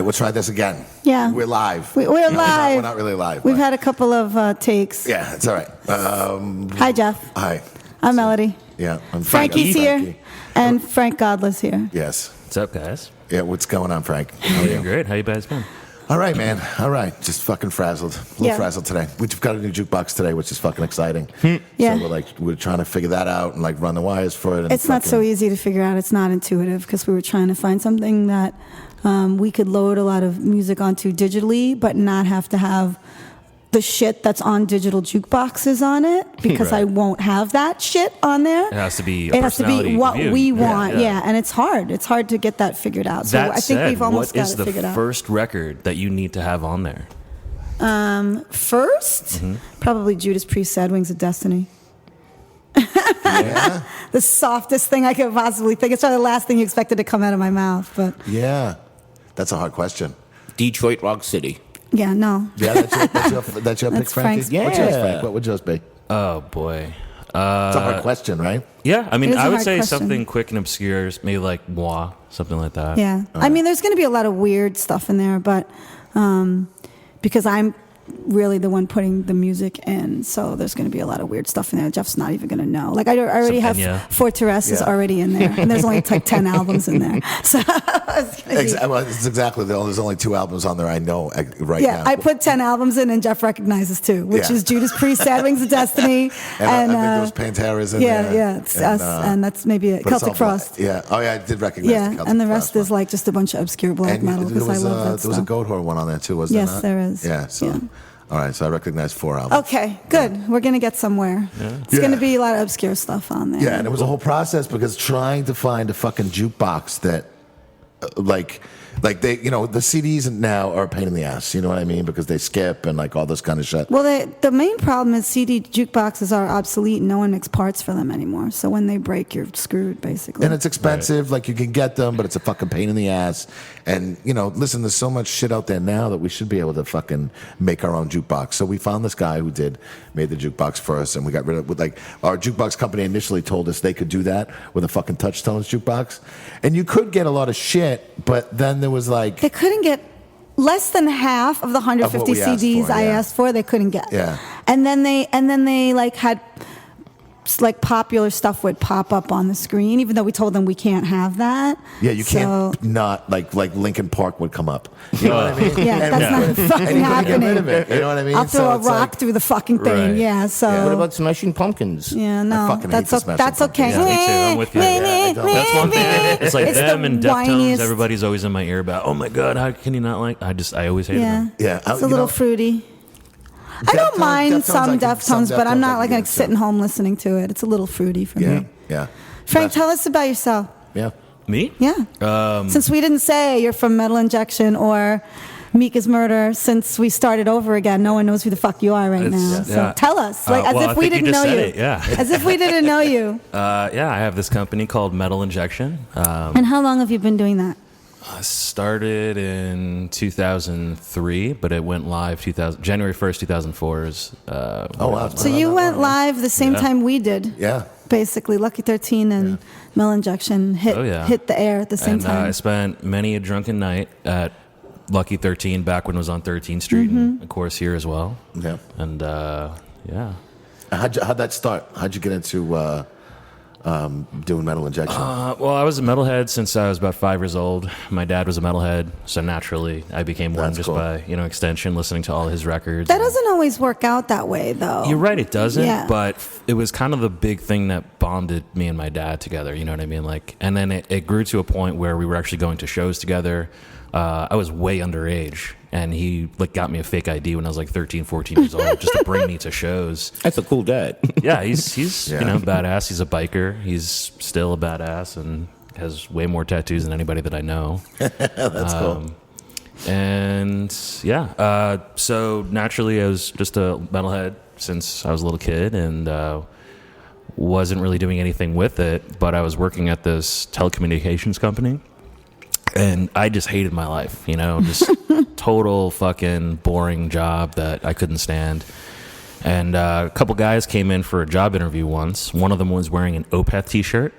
we'll try this again. Yeah. We're live. We're live. We're not really live. We've had a couple of takes. Yeah, it's all right. Hi, Jeff. Hi. I'm Melody. Yeah, I'm Frankie's Frankie. here, and Frank Godless here. Yes. What's up, guys? Yeah, what's going on, Frank? How are Doing you? great. How you guys been? All right, man. All right. Just fucking frazzled. A little frazzled today. We've got a new jukebox today, which is fucking exciting. Yeah. So we're trying to figure that out and run the wires for it. And It's not so easy to figure out. It's not intuitive because we were trying to find something that we could load a lot of music onto digitally, but not have to have the shit that's on digital jukeboxes on it, because Right. I won't have that shit on there. It has to be. It has to be what we want, Yeah. and it's hard. It's hard to get that figured out. So That I think said, we've almost what got is it the figured out. first record that you need to have on there? First, probably Judas Priest, "Sad Wings of Destiny." Yeah. The softest thing I could possibly think. It's probably the last thing you expected to come out of my mouth, but Yeah. That's a hard question. Detroit Rock City. yeah, no. Yeah, that's your pick, That's Frankie? Frank's pick. What's yours, Yeah. Frank? What would yours be? Oh boy. It's a hard question, right? Yeah, I mean, It is a I would hard say question. something quick and obscure, maybe like Moi, something like that. Yeah. I mean, there's going to be a lot of weird stuff in there, but because I'm really the one putting the music in, so there's going to be a lot of weird stuff in there. Jeff's not even going to know. Like, I already have Enya. Fortress is Yeah. already in there, and there's only like 10 albums in there. So it's gonna be, Well, it's exactly. There's only 2 albums on there I know right yeah, now. I put 10 albums in, and Jeff recognizes 2, which Yeah. is Judas Priest, "Sad Wings of Destiny," and I think those Pantera's in there. yeah, it's us, and that's maybe it. but it's Celtic all Frost. black. Yeah. Oh, yeah, I did recognize the Yeah, Celtic and the rest Frost is one. like just a bunch of obscure black And metal, because I love that there was a stuff. Goat Whore one on there too, wasn't there? Yes, there is. Yeah. So, Yeah. all right. So I recognize 4 albums. Okay, good. We're going to get somewhere. It's Yeah. going to be a lot of obscure stuff on there. Yeah, and it was a whole process because trying to find a fucking jukebox that, like they, the CDs now are a pain in the ass. You know what I mean? Because they skip and all this kind of shit. Well, the main problem is CD jukeboxes are obsolete. No one makes parts for them anymore. So when they break, you're screwed, basically. And it's expensive. Like, you can get them, but it's a fucking pain in the ass. And, listen, there's so much shit out there now that we should be able to fucking make our own jukebox. So we found this guy who made the jukebox for us, and we got rid of our jukebox company initially told us they could do that with a fucking Touchstones jukebox. And you could get a lot of shit, but then there was They couldn't get less than half of the 150 Of what we asked CDs for, I yeah. asked for. They couldn't get. Yeah. And then they had popular stuff would pop up on the screen, even though we told them we can't have that. Yeah, you So- can't not like Linkin Park would come up. You know what I mean? Yeah, And that's not and fucking you couldn't happening. get rid of it. You know what I mean? I'll throw So a it's rock through the fucking thing. Right. Yeah. So. What about Smashing Pumpkins? Yeah, I no, fucking hate that's the Smashing that's okay. Pumpkins. Yeah, me too. I'm with you. Yeah, That's one thing. It's like It's them the and Deftones. whiniest- Everybody's always in my ear about, oh my God, how can you not like? I always hated Yeah. them. Yeah, It's a little fruity. I don't Deftones- mind Deftones, some Deftones, but I'm Deftones not I like can get sitting into. home listening to it. It's a little fruity for Yeah, me. yeah. Frank, tell us about yourself. Yeah. Me? Yeah. Since we didn't say you're from Metal Injection or Mika's Murder, since we started over again, no one knows who the fuck you are right now. So yeah. tell us, as well, I if we think you didn't just know said you. it, yeah. As if we didn't know you. Yeah, I have this company called Metal Injection. And how long have you been doing that? I started in 2003, but it went live January 1st, 2004 is. Oh, wow. So you went live the same Yeah. time we did. Yeah. Basically, Lucky 13 and Metal Injection hit the air at the same and, time. I spent many a drunken night at Lucky 13 back when it was on 13th Street, Mm-hmm. and of course here as well. Yeah. And yeah. How'd that start? How'd you get into doing Metal Injection? Well, I was a metalhead since I was about 5 years old. My dad was a metalhead, so naturally I became one That's just cool. by extension, listening to all his records. That doesn't always work out that way, though. You're right, it doesn't. Yeah. But it was kind of the big thing that bonded me and my dad together. You know what I mean? And then it grew to a point where we were actually going to shows together. I was way underage, and he got me a fake ID when I was 13, 14 years old, just to bring me to shows. That's a cool dad. Yeah, he's Yeah. badass. He's a biker. He's still a badass and has way more tattoos than anybody that I know. That's cool. And yeah, so naturally I was just a metalhead since I was a little kid, and wasn't really doing anything with it, but I was working at this telecommunications company, and I just hated my life, just total fucking boring job that I couldn't stand. And a couple guys came in for a job interview once. One of them was wearing an Opeth t-shirt,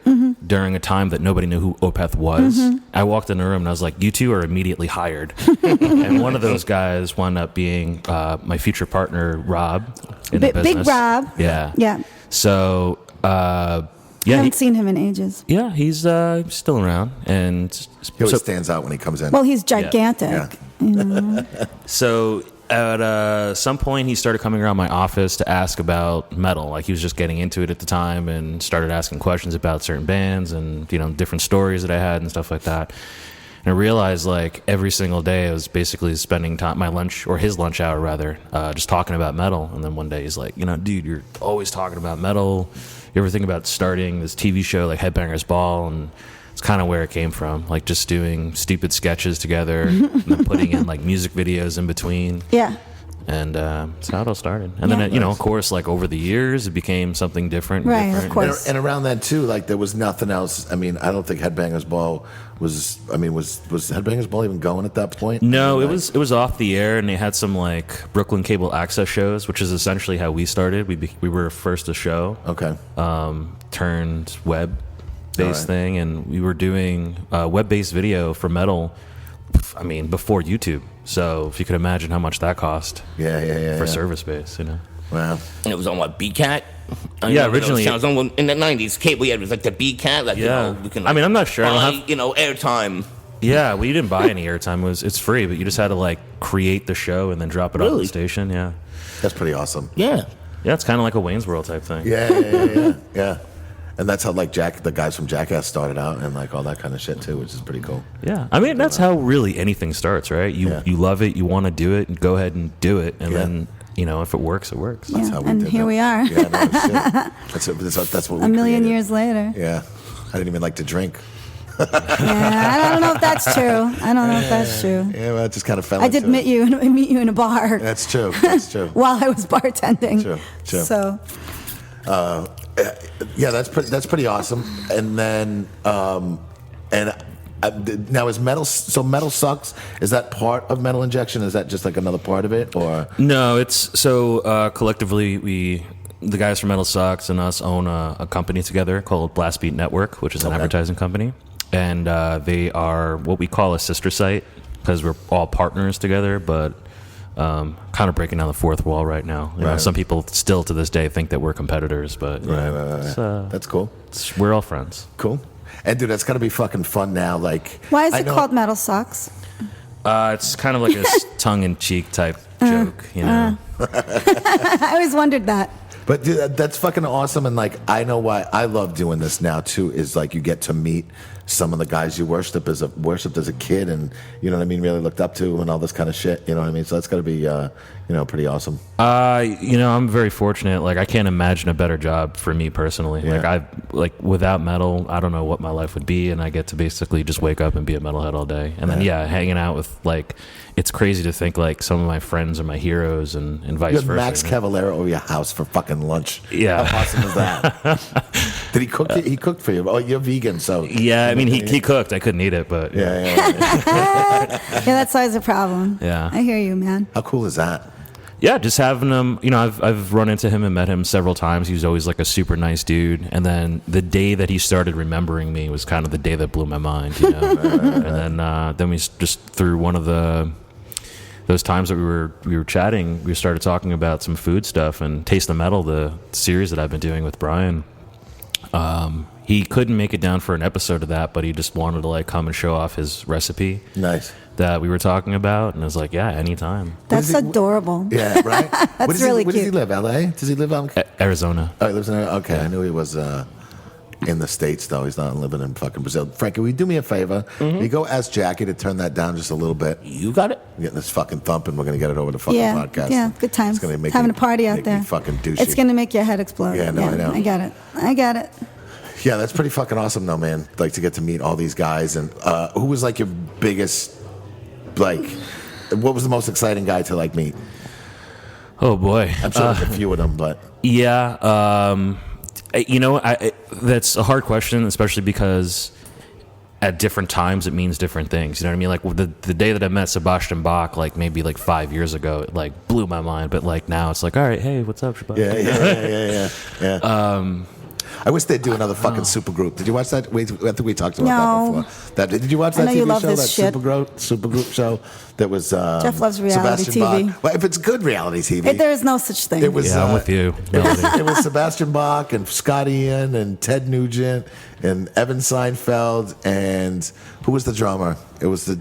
during a time that nobody knew who Opeth was. Mm-hmm. I walked in the room and I was like, you two are immediately hired. And one of those guys wound up being my future partner, Rob, in the business. Big Rob. Yeah. Yeah. So, I yeah, haven't seen him in ages. yeah, he's still around. And He always so, stands out when he comes in. Well, he's gigantic. Yeah. You know? so at some point, he started coming around my office to ask about metal. Like he was just getting into it at the time and started asking questions about certain bands and, you know, different stories that I had and stuff like that. And I realized like every single day I was basically spending time, my lunch or his lunch hour rather, just talking about metal. And then one day he's like, you know, dude, you're always talking about metal. You ever think about starting this TV show like Headbangers Ball? And it's kind of where it came from, like just doing stupid sketches together and then putting in like music videos in between. Yeah. And that's how it all started. And Yeah. then, you know, of course, like over the years, it became something different. Right, of different. course. And around that too, like there was nothing else. I mean, I don't think Headbangers Ball was. I mean, was Headbangers Ball even going at that point? No, I mean, it was off the air, and they had some like Brooklyn cable access shows, which is essentially how we started. We were first a show, Okay. turned web based Alright. thing, and we were doing web based video for metal. I mean, before YouTube. So if you could imagine how much that cost Yeah. for service base, you know. Wow. And it was on what, BCAT? Yeah, originally- it was on, in the 90s, cable, yeah, it was like the BCAT. Like, Yeah. you know, you can, I mean, I'm not sure. I don't buy, have- you know, airtime. Yeah, well, you didn't buy any airtime. It's free, but you just had to like create the show and then drop it on Really? the station. Yeah, That's pretty awesome. Yeah. yeah, it's kind of like a Wayne's World type thing. Yeah. And that's how like the guys from Jackass started out and like all that kind of shit too, which is pretty cool. Yeah, I mean that's how really anything starts, right? You Yeah. you love it, you want to do it, and go ahead and do it, and Yeah. then you know if it works, it works. That's Yeah, how we and did here that. we are. Yeah, no, shit. That's what we A million created. years later. Yeah. I didn't even like to drink. Yeah, I don't know if that's true. I don't know if that's true. Yeah, well, it just kind of fell I did into meet you in a bar That's true. That's true. while I was bartending. True. So Yeah, that's pretty awesome. And then, now is metal? So metal sucks. Is that part of Metal Injection? Is that just like another part of it, or? No, it's so collectively the guys from Metal Sucks and us own a company together called Blast Beat Network, which is an Okay. advertising company, and they are what we call a sister site because we're all partners together, but. Kind of breaking down the fourth wall right now. You know, Right. some people still to this day think that we're competitors, but you know, Right. it's, That's cool. we're all friends. Cool. And dude, that's got to be fucking fun now. Like, why is I it know- called Metal Sucks? It's kind of like a tongue-in-cheek type joke, you know. I always wondered that. But dude, that's fucking awesome. And like, I know why I love doing this now too. Is like you get to meet some of the guys you worshipped as a kid, and you know what I mean, really looked up to, and all this kind of shit. You know what I mean? So that's got to be, pretty awesome. You know, I'm very fortunate. Like, I can't imagine a better job for me personally. Yeah. Without metal, I don't know what my life would be, and I get to basically just wake up and be a metalhead all day. And then, hanging out with like, it's crazy to think like some of my friends are my heroes, and vice You had versa. Max you know? Cavalera over your house for fucking lunch. Yeah. How awesome is that? Did he cook? He cooked for you. Oh, you're vegan, so Yeah, I mean, he cooked. I couldn't eat it, but Yeah. Yeah, that's always a problem. Yeah. I hear you, man. How cool is that? Yeah, just having him, you know, I've run into him and met him several times. He was always like a super nice dude. And then the day that he started remembering me was kind of the day that blew my mind, you know. And then we just through one of those times that we were chatting, we started talking about some food stuff and Taste the Metal, the series that I've been doing with Brian. He couldn't make it down for an episode of that, but he just wanted to like come and show off his recipe Nice. that we were talking about, and I was like, yeah, anytime. That's is it- adorable. Yeah, right. That's really Where does he cute. live? L.A. Does he live on? Arizona. Oh, he lives in. Okay, I knew he was in the States though. He's not living in fucking Brazil. Frankie, will you do me a favor? Mm-hmm. You go ask Jackie to turn that down just a little bit. You got it? I'm getting this fucking thump, and we're gonna get it over the fucking Yeah, podcast. yeah, good times. It's gonna make Having me- a party out make me there. fucking douchey. It's gonna make your head explode. Yeah, no, I know. I got it. Yeah, that's pretty fucking awesome, though, man. Like to get to meet all these guys. And who was like your biggest, like, what was the most exciting guy to like meet? Oh boy. I'm sure there's a few of them, but Yeah, you know, that's a hard question, especially because at different times it means different things. You know what I mean? Like the day that I met Sebastian Bach, like maybe like 5 years ago, it like blew my mind. But like now, it's like, all right, hey, what's up, Sebastian? yeah. I wish they'd do another fucking supergroup. Did you watch that? I think we talked about No. that before. Did you watch that I know you TV love show? this That shit. supergroup show that was Jeff loves reality Sebastian TV. Bach. Well, if it's good reality TV, There is no such thing. it was. Yeah, I'm with you. It was Sebastian Bach and Scott Ian and Ted Nugent and Evan Seinfeld and who was the drummer? It was the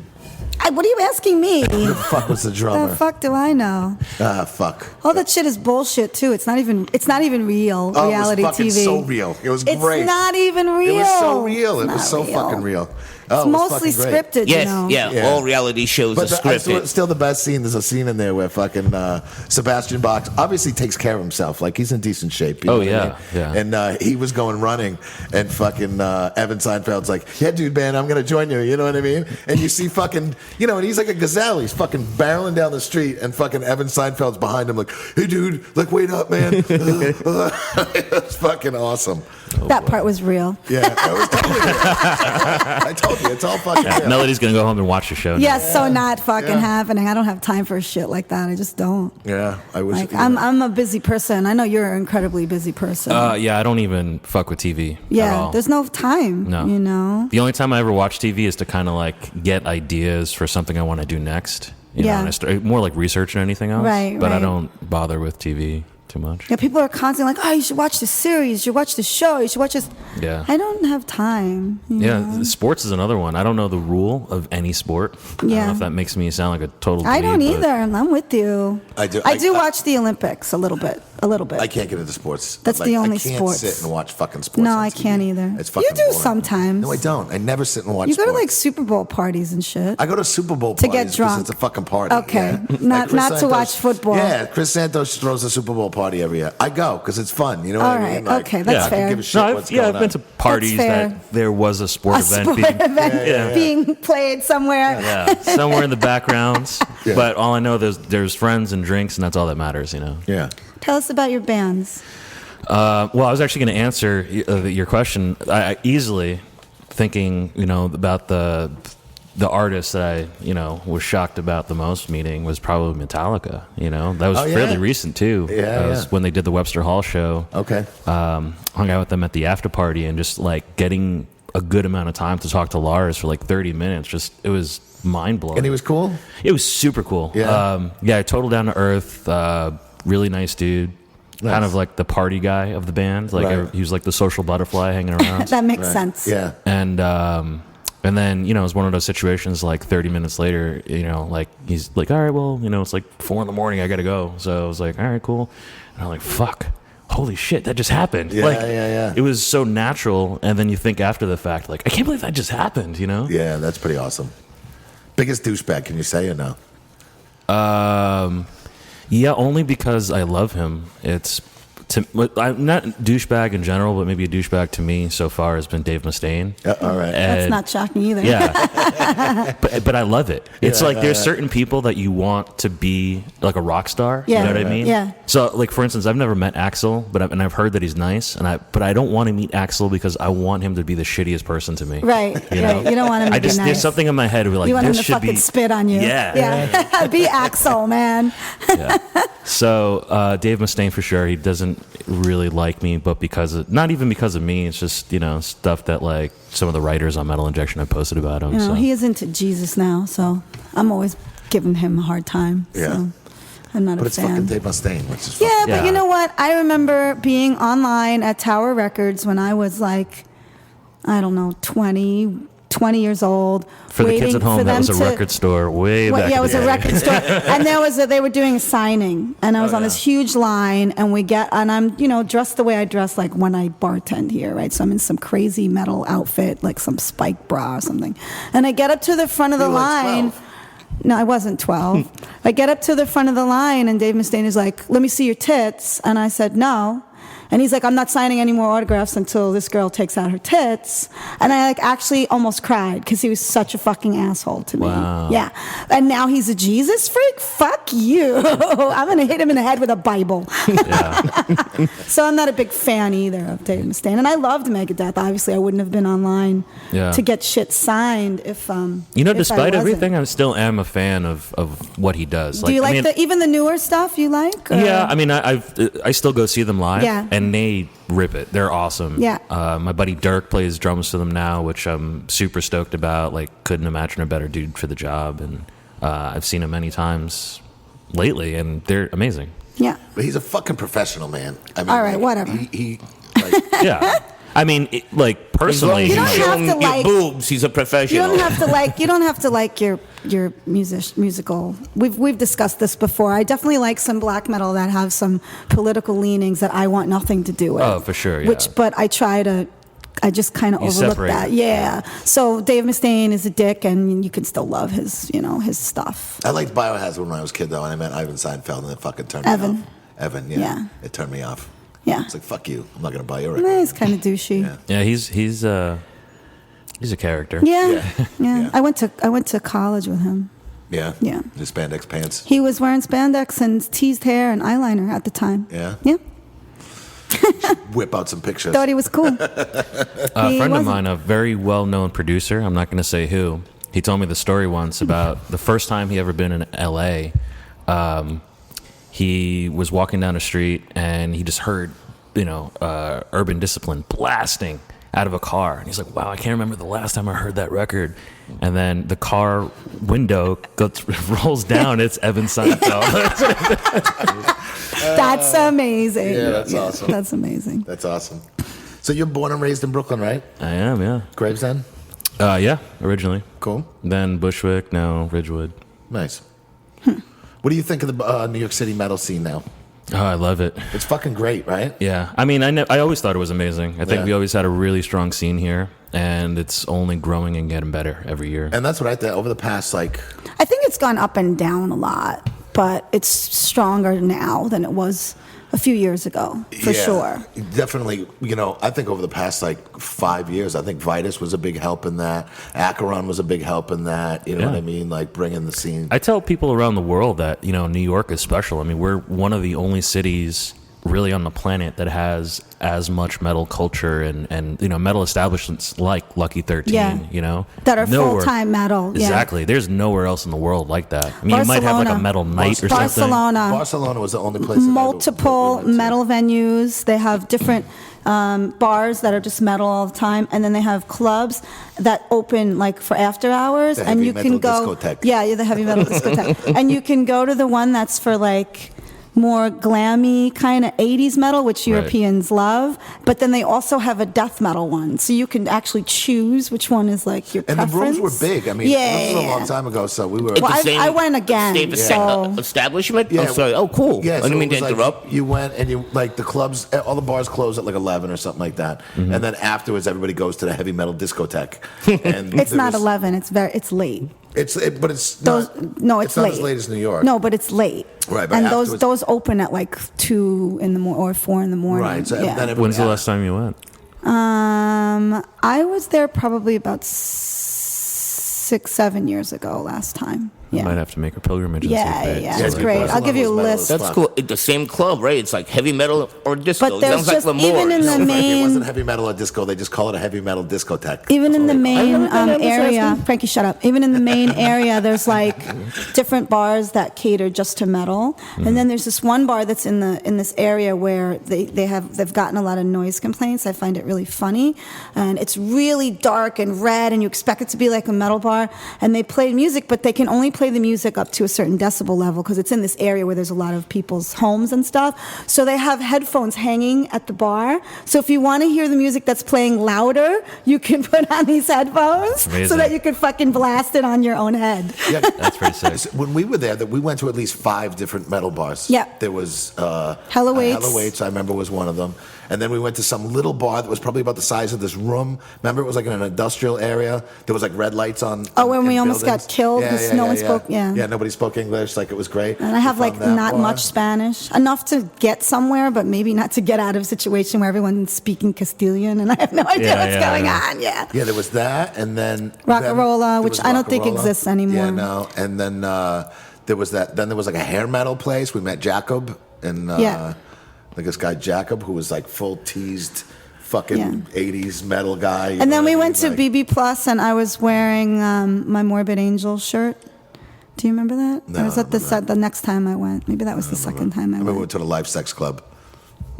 What are you asking me? who the fuck was the The drummer? fuck do I know? Fuck. All that shit is bullshit too. It's not even real Oh, reality it was fucking TV. so real. It was It's great. not even real. It was so real. It It's was so not fucking real. Oh, It's it was mostly fucking great. scripted, Yes, you know. yeah, Yeah. all reality shows But are scripted. still the best scene. There's a scene in there where fucking Sebastian Bach obviously takes care of himself. Like he's in decent shape. You know Oh, what I yeah, mean? yeah. And he was going running, and fucking Evan Seinfeld's like, "Yeah, dude, man, I'm gonna join you." You know what I mean? And you see fucking, and he's like a gazelle. He's fucking barreling down the street, and fucking Evan Seinfeld's behind him, like, "Hey, dude, like, wait up, man." It's fucking awesome. That part was real. Yeah, it was totally real. I told you, it's all fucking real. Melody's gonna go home and watch the show. now. Yes, so not fucking Yeah. happening. I don't have time for shit like that. I just don't. Yeah, I wish. Like I'm a busy person. I know you're an incredibly busy person. Yeah, I don't even fuck with TV. at yeah, all. there's no time. No. You know. The only time I ever watch TV is to kind of like get ideas for something I want to do next. You know, Yeah. and I start, more like research than anything else. Right, But I right. don't bother with TV too much. Yeah, people are constantly like, "Oh, you should watch this series. You should watch this show. You should watch this." Yeah. I don't have time. you Yeah, know? sports is another one. I don't know the rule of any sport. I don't Yeah. know if that makes me sound like a total I don't dweeb, but- either. I'm with you. I do- I do I- watch the Olympics a little bit. I can't get into sports. That's the only I can't sports. sit and watch fucking sports. No, on I TV. can't either. It's fucking You do boring. sometimes. No, I don't. I never sit and watch. You go to sports. like Super Bowl parties and shit. I go to Super Bowl To parties get drunk. because it's a fucking party. Okay. yeah. Not- Chris not to watch football. Yeah, Chris Santos throws a Super Bowl party every year. I go because it's fun. You know what All I right, mean? Like, okay, that's I can fair. give a shit No, what's I've going been on. to parties fair. that there was a sport A event sport being event being played somewhere. yeah, somewhere in the backgrounds. Yeah. But all I know there's friends and drinks, and that's all that matters. You know. Yeah. Tell us about your bands. Well, I was actually going to answer your question. I easily thinking, about the artist that I, was shocked about the most meeting was probably Metallica. That was Oh, yeah. fairly recent too. Yeah, That was yeah. when they did the Webster Hall show. Okay. Hung out with them at the after party and just like getting a good amount of time to talk to Lars for like 30 minutes. Just it was mind blowing. And he was cool. It was super cool. Yeah. Total down to earth. Really nice dude. Nice. Kind of like the party guy of the band. Like Right. he was like the social butterfly hanging around. That makes Right. sense. Yeah. And then it was one of those situations. Like 30 minutes later, like he's like, all right, well, it's like 4 a.m. I gotta go. So I was like, all right, cool. And I'm like, fuck. Holy shit, that just happened. Yeah, like, yeah. It was so natural. And then you think after the fact, like, I can't believe that just happened, Yeah, that's pretty awesome. Biggest douchebag, can you say or no? Yeah, only because I love him. I'm not douchebag in general, but maybe a douchebag to me so far has been Dave Mustaine. All right. That's And- not shocking either. Yeah, but I love it. It's Yeah, like there's certain people that you want to be like a rock star. Yeah. You know what I mean? Yeah. So like for instance, I've never met Axl, but I've heard that he's nice, but I don't want to meet Axl because I want him to be the shittiest person to me. Right. You know? Right. You don't want him to be nice. There's something in my head where like you want him this to should fucking be spit on you. Yeah. Yeah. Be Axel, man. Yeah. So Dave Mustaine for sure. He doesn't really like me, but not even because of me. It's just stuff that like some of the writers on Metal Injection have posted about him. So. He is into Jesus now, so I'm always giving him a hard time. Yeah. So I'm not But a it's fan. fucking Dave Mustaine, which is Yeah, fucking, but you know what? I remember being online at Tower Records when I was like, I don't know, 20 years old. For the kids at home, that was a to- record store way back. Yeah, it in was the a day. record store, and they were doing a signing, and I was on this huge line, and I'm dressed the way I dress like when I bartend here, right? So I'm in some crazy metal outfit, like some spike bra or something, and I get up to the front of the You were like line. 12. No, I wasn't 12. I get up to the front of the line, and Dave Mustaine is like, "Let me see your tits," and I said no. And he's like, "I'm not signing any more autographs until this girl takes out her tits." And I actually almost cried because he was such a fucking asshole to me. Wow. Yeah. And now he's a Jesus freak? Fuck you. I'm going to hit him in the head with a Bible. Yeah. So I'm not a big fan either of Dave Mustaine. And I loved Megadeth. Obviously, I wouldn't have been online Yeah. to get shit signed if if I Despite wasn't. everything, I still am a fan of what he does. Do you like I mean, even the newer stuff you like? Or? Yeah, I mean, I still go see them live. Yeah. and they rip it. They're awesome. Yeah. My buddy Dirk plays drums for them now, which I'm super stoked about. Like, couldn't imagine a better dude for the job, and I've seen him many times lately, and they're amazing. Yeah. But he's a fucking professional, man. I mean, All right, like, whatever. He like, Yeah. I mean, personally, You don't have Show to him like- your boobs. He's a You professional. don't have to like your musical. We've discussed this before. I definitely like some black metal that have some political leanings that I want nothing to do with. Oh, for sure, yeah. But I just kind of You overlook separate that. it. Yeah. So Dave Mustaine is a dick, and you can still love his stuff. I liked Biohazard when I was a kid, though, and I met Ivan Seinfeld, and it fucking turned Evan. me off. Evan, yeah. Yeah. It turned me off. Yeah. It's like, fuck you. I'm not going to buy your record. He's kind of douchey. Yeah. yeah, he's a character. Yeah. Yeah. Yeah. I went to college with him. Yeah. Yeah. The spandex pants. He was wearing spandex and teased hair and eyeliner at the time. Yeah. Yeah. Whip out some pictures. Thought he was cool. A friend of mine, a very well-known producer, I'm not going to say who, he told me the story once about the first time he ever been in L.A. He was walking down the street and he just heard, Urban Discipline blasting out of a car. And he's like, wow, I can't remember the last time I heard that record. And then the car window rolls down. It's Evan Seinfeld. That's amazing. Yeah, that's awesome. That's amazing. That's awesome. So you're born and raised in Brooklyn, right? I am, yeah. Gravesend? Yeah, originally. Cool. Then Bushwick, now Ridgewood. Nice. What do you think of the New York City metal scene now? Oh, I love it. It's fucking great, right? Yeah, I mean, I always thought it was amazing. I think Yeah. we always had a really strong scene here, and it's only growing and getting better every year. And that's what I think. Over the past, like, I think it's gone up and down a lot, but it's stronger now than it was a few years ago, for yeah, sure. Definitely, I think over the past, 5 years, I think Vitus was a big help in that. Acheron was a big help in that. You know Yeah. what I mean? Like, bringing the scene. I tell people around the world that, New York is special. I mean, we're one of the only cities really on the planet that has as much metal culture and metal establishments like Lucky 13, Yeah. That are Nowhere- full-time metal. Yeah. Exactly. There's nowhere else in the world like that. I mean, you might have like a Barcelona. metal night or something. Barcelona. Barcelona was the only place. that I Multiple went to. metal venues. They have different bars that are just metal all the time, and then they have clubs that open like for after hours, The and heavy you can metal go. discotheque. Yeah, the heavy metal discotheque, and you can go to the one that's for like more glammy kind of 80s metal, which Europeans love, but then they also have a death metal one, so you can actually choose which one is like your And preference. the rooms were big. I mean, this was a long time ago, so we were. Well, The same- I went again, Same so establishment? Yeah. Oh, sorry. Oh, cool. Yeah, I didn't so mean it to was interrupt. you went and you the clubs, all the bars close at like 11 or something like that, and then afterwards everybody goes to the heavy metal discotheque. And it's there not was- 11. It's late. But it's Those not. no, it's not late. as late as New York. No, but it's late. Right, but and afterwards- those open at like 2 in the morning or 4 in the morning. Right. So yeah. then everybody When's the had- last time you went? I was there probably about 6-7 years ago last time. You might Yeah. have to make a pilgrimage. And see Yeah, if yeah, they- it's like great. Barcelona I'll give you a was metal list. as That's fuck. cool. The same club, right? It's like heavy metal or disco. But there's Sounds like just- L'Amour. even in the Frankie, it main- wasn't heavy metal or disco. They just call it a heavy metal discotheque. Even in the That's all they call it. main area, Frankie, shut up. Even in the main area, there's like different bars that cater just to metal, and then there's this one bar that's in this area where they've gotten a lot of noise complaints. I find it really funny, and it's really dark and red, and you expect it to be like a metal bar, and they play music, but they can only play the music up to a certain decibel level because it's in this area where there's a lot of people's homes and stuff. So they have headphones hanging at the bar. So if you want to hear the music that's playing louder, you can put on these headphones so Amazing. that you can fucking blast it on your own head. Yeah. That's pretty sick. When we were there, that we went to at least 5 different metal bars. Yeah. There was Hella Waits. Hella Waits, I remember, was one of them. And then we went to some little bar that was probably about the size of this room. Remember, it was like in an industrial area. There was like red lights on. Oh, when in we almost buildings. got killed because no one spoke. Yeah. Yeah, nobody spoke English. Like, it was great. And I have We like found that not bar. much Spanish, enough to get somewhere, but maybe not to get out of a situation where everyone's speaking Castilian and I have no idea Yeah, what's yeah, going yeah. on. Yeah. Yeah, there was that, and then Rockarola, there which was I don't think Rockarola. exists anymore. Yeah, no. And then there was that. Then there was like a hair metal place. We met Jacob and Yeah. like this guy Jacob who was like full teased, fucking Yeah. 80s metal guy. you And know then what we I went to mean? Like, BB Plus, and I was wearing my Morbid Angel shirt. Do you remember that? No, Or was I that the next time I went? Maybe that was the second time I I remember we went. went to the Live Sex Club.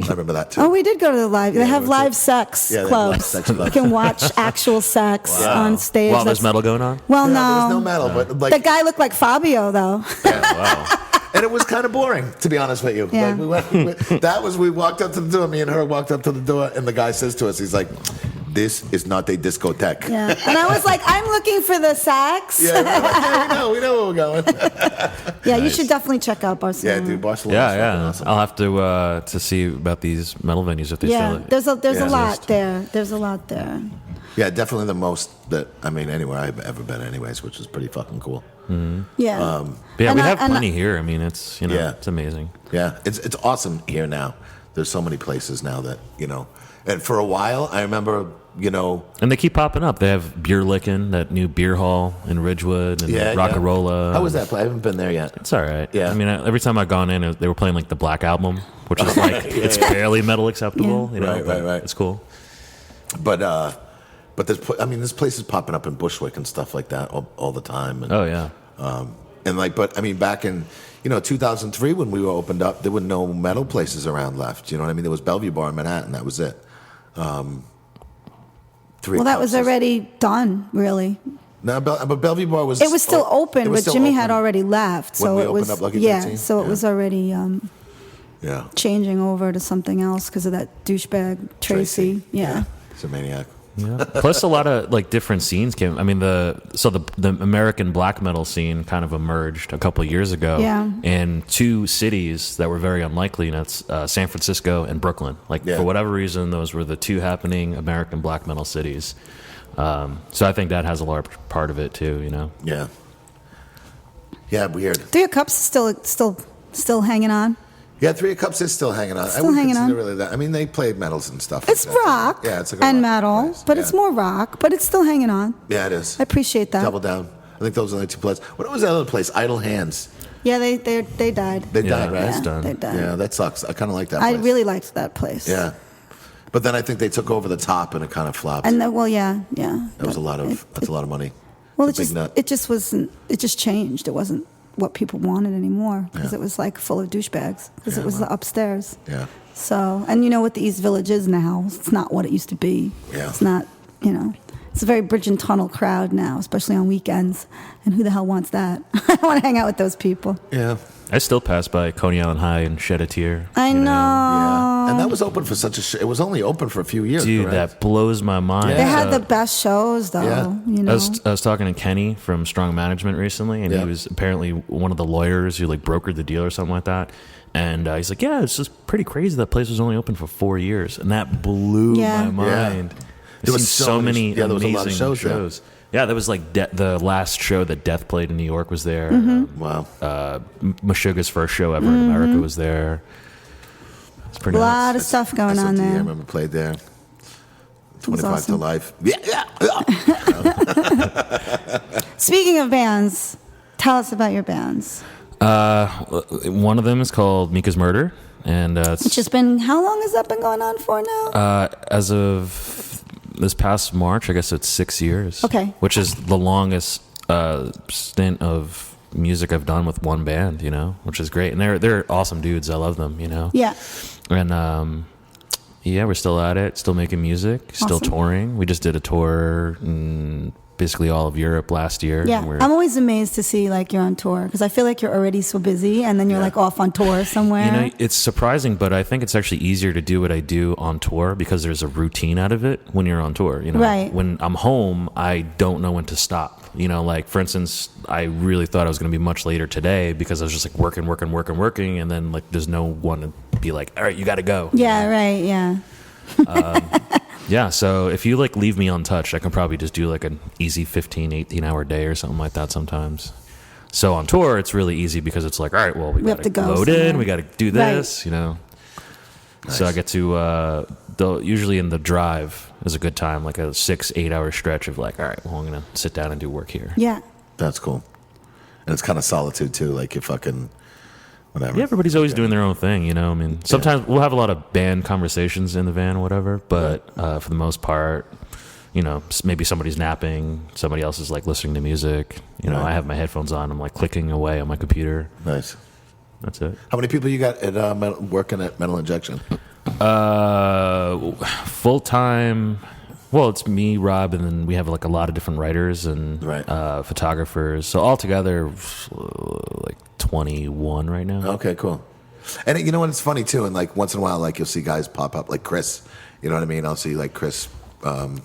I remember that too. Oh, we did go to the live. They have we went live to- sex Yeah, they have clubs. live sex clubs. You can watch actual sex on stage. While there's That's- metal going on? Well, Yeah, there was no. no metal, but like The guy looked like Fabio, though. and it was kind of boring, to be honest with you. Yeah. Like we walked up to the door. Me and her walked up to the door, and the guy says to us, he's like, "This is not a discotheque." Yeah. And I was like, I'm looking for the sax. Yeah, we're like, yeah, we know where we're going. Yeah, you should definitely check out Barcelona. Yeah, dude, Barcelona. Yeah. Awesome. I'll have to see about these metal venues if they Yeah, still there's a lot exist. there. There's a lot there. Yeah, definitely the most that anywhere I've ever been, anyways, which is pretty fucking cool. Yeah. But yeah, And we I- have and I- plenty here. I mean, it's Yeah. it's amazing. Yeah, it's awesome here now. There's so many places now that and for a while I remember And they keep popping up. They have Beer Lickin', that new beer hall in Ridgewood, and Rockarola. How was that play? I haven't been there yet. It's all right. Yeah. I mean, every time I've gone in, they were playing like the Black Album, which is like it's barely metal acceptable. Yeah. You know, Right, but right. It's cool. But there's places popping up in Bushwick and stuff like that all the time. And, Oh yeah. back in 2003 when we were opened up, there were no metal places around left. You know what I mean? There was Bellevue Bar in Manhattan. That was it. Well, that was already done, really. No, but Bellevue Bar was. It was still open, it was but still Jimmy had open already left, when so we it opened was up Lucky yeah. 13? So it was already Yeah. changing over to something else because of that douchebag Tracy. Yeah. He's a maniac. Yeah. Plus, a lot of like different scenes came. I mean, the American black metal scene kind of emerged a couple of years ago. Yeah. In two cities that were very unlikely, and that's San Francisco and Brooklyn. Like Yeah. for whatever reason, those were the two happening American black metal cities. So I think that has a large part of it too. You know. Yeah. Yeah, weird. Three of Cups is still hanging on. Yeah, Three of Cups is still hanging on. I Still wouldn't hanging consider on. really that. I mean, they played metals and stuff. It's like that. rock Yeah, it's a good and rock metal, place. but Yeah. it's more rock, but it's still hanging on. Yeah, it is. I appreciate that. Double Down. I think those are the two places. What was that other place? Idle Hands. Yeah, they died. They Yeah, died, right? it's done. They died. Yeah, that sucks. I kind of like that I place. really liked that place. Yeah. But then I think they took over the top and it kind of flopped. And then, yeah. That was a lot of that's a lot of money. Well, It's a big nut. it just wasn't. It just changed. It wasn't what people wanted anymore because Yeah. it was like full of douchebags because Yeah, it was well. the upstairs. Yeah. So, and you know what the East Village is now? It's not what it used to be. Yeah. It's not. It's a very bridge and tunnel crowd now, especially on weekends. And who the hell wants that? I don't want to hang out with those people. Yeah. I still pass by Coney Island High and shed a tear. I you know. Yeah. And that was open for it was only open for a few years. Dude, correct? that blows my mind. They had So- the best shows, though. Yeah. You know. I was talking to Kenny from Strong Management recently, and Yeah. he was apparently one of the lawyers who like brokered the deal or something like that. And he's like, "Yeah, it's just pretty crazy. That place was only open for 4 years, and that blew Yeah. my mind." There was I've seen so many- yeah, there was a amazing lot of shows there. Yeah, that was like the last show that Death played in New York was there. Mm-hmm. Wow. Meshuggah's first show ever in America was there. It's a pretty lot nuts. of stuff going on SMT, I there. remember played there. 25 to awesome. life. Yeah. Speaking of bands, tell us about your bands. One of them is called Mika's Murder, and it's Which has been, how long has that been going on for now? as of this past March, I guess it's 6 years. Okay. Which is the longest stint of music I've done with one band, which is great. And they're awesome dudes. I love them, Yeah. And yeah, we're still at it, still making music, still Awesome. touring. We just did a tour in basically all of Europe last year. Yeah. We're- I'm always amazed to see like you're on tour because I feel like you're already so busy and then you're like off on tour somewhere. It's surprising, but I think it's actually easier to do what I do on tour because there's a routine out of it when you're on tour. Right. When I'm home, I don't know when to stop. Like for instance, I really thought I was going to be much later today because I was just like working, and then like there's no one to be like, all right, you got to go. Yeah, right. Yeah. Yeah, so if you like leave me untouched, I can probably just do like an easy 15, 18 hour day or something like that sometimes. So on tour, it's really easy because it's like, all right, well, we have got to to go load somewhere. in, we got to do this, So I get to, usually in the drive is a good time, like a 6-8 hour stretch of like, all right, well, I'm going to sit down and do work here. Yeah. That's cool. And it's kind of solitude too, like you fucking whatever. Yeah, everybody's always doing their own thing, I mean, sometimes we'll have a lot of band conversations in the van or whatever, but for the most part, maybe somebody's napping, somebody else is like listening to music. I have my headphones on, I'm like clicking away on my computer. Nice. That's it. How many people you got at working at Metal Injection? Full time. Well, it's me, Rob, and then we have like a lot of different writers and Right. photographers. So altogether, like 21 right now. Okay, cool. And you know what? It's funny too. And like once in a while, like you'll see guys pop up, like Chris. You know what I mean? I'll see like Chris. How do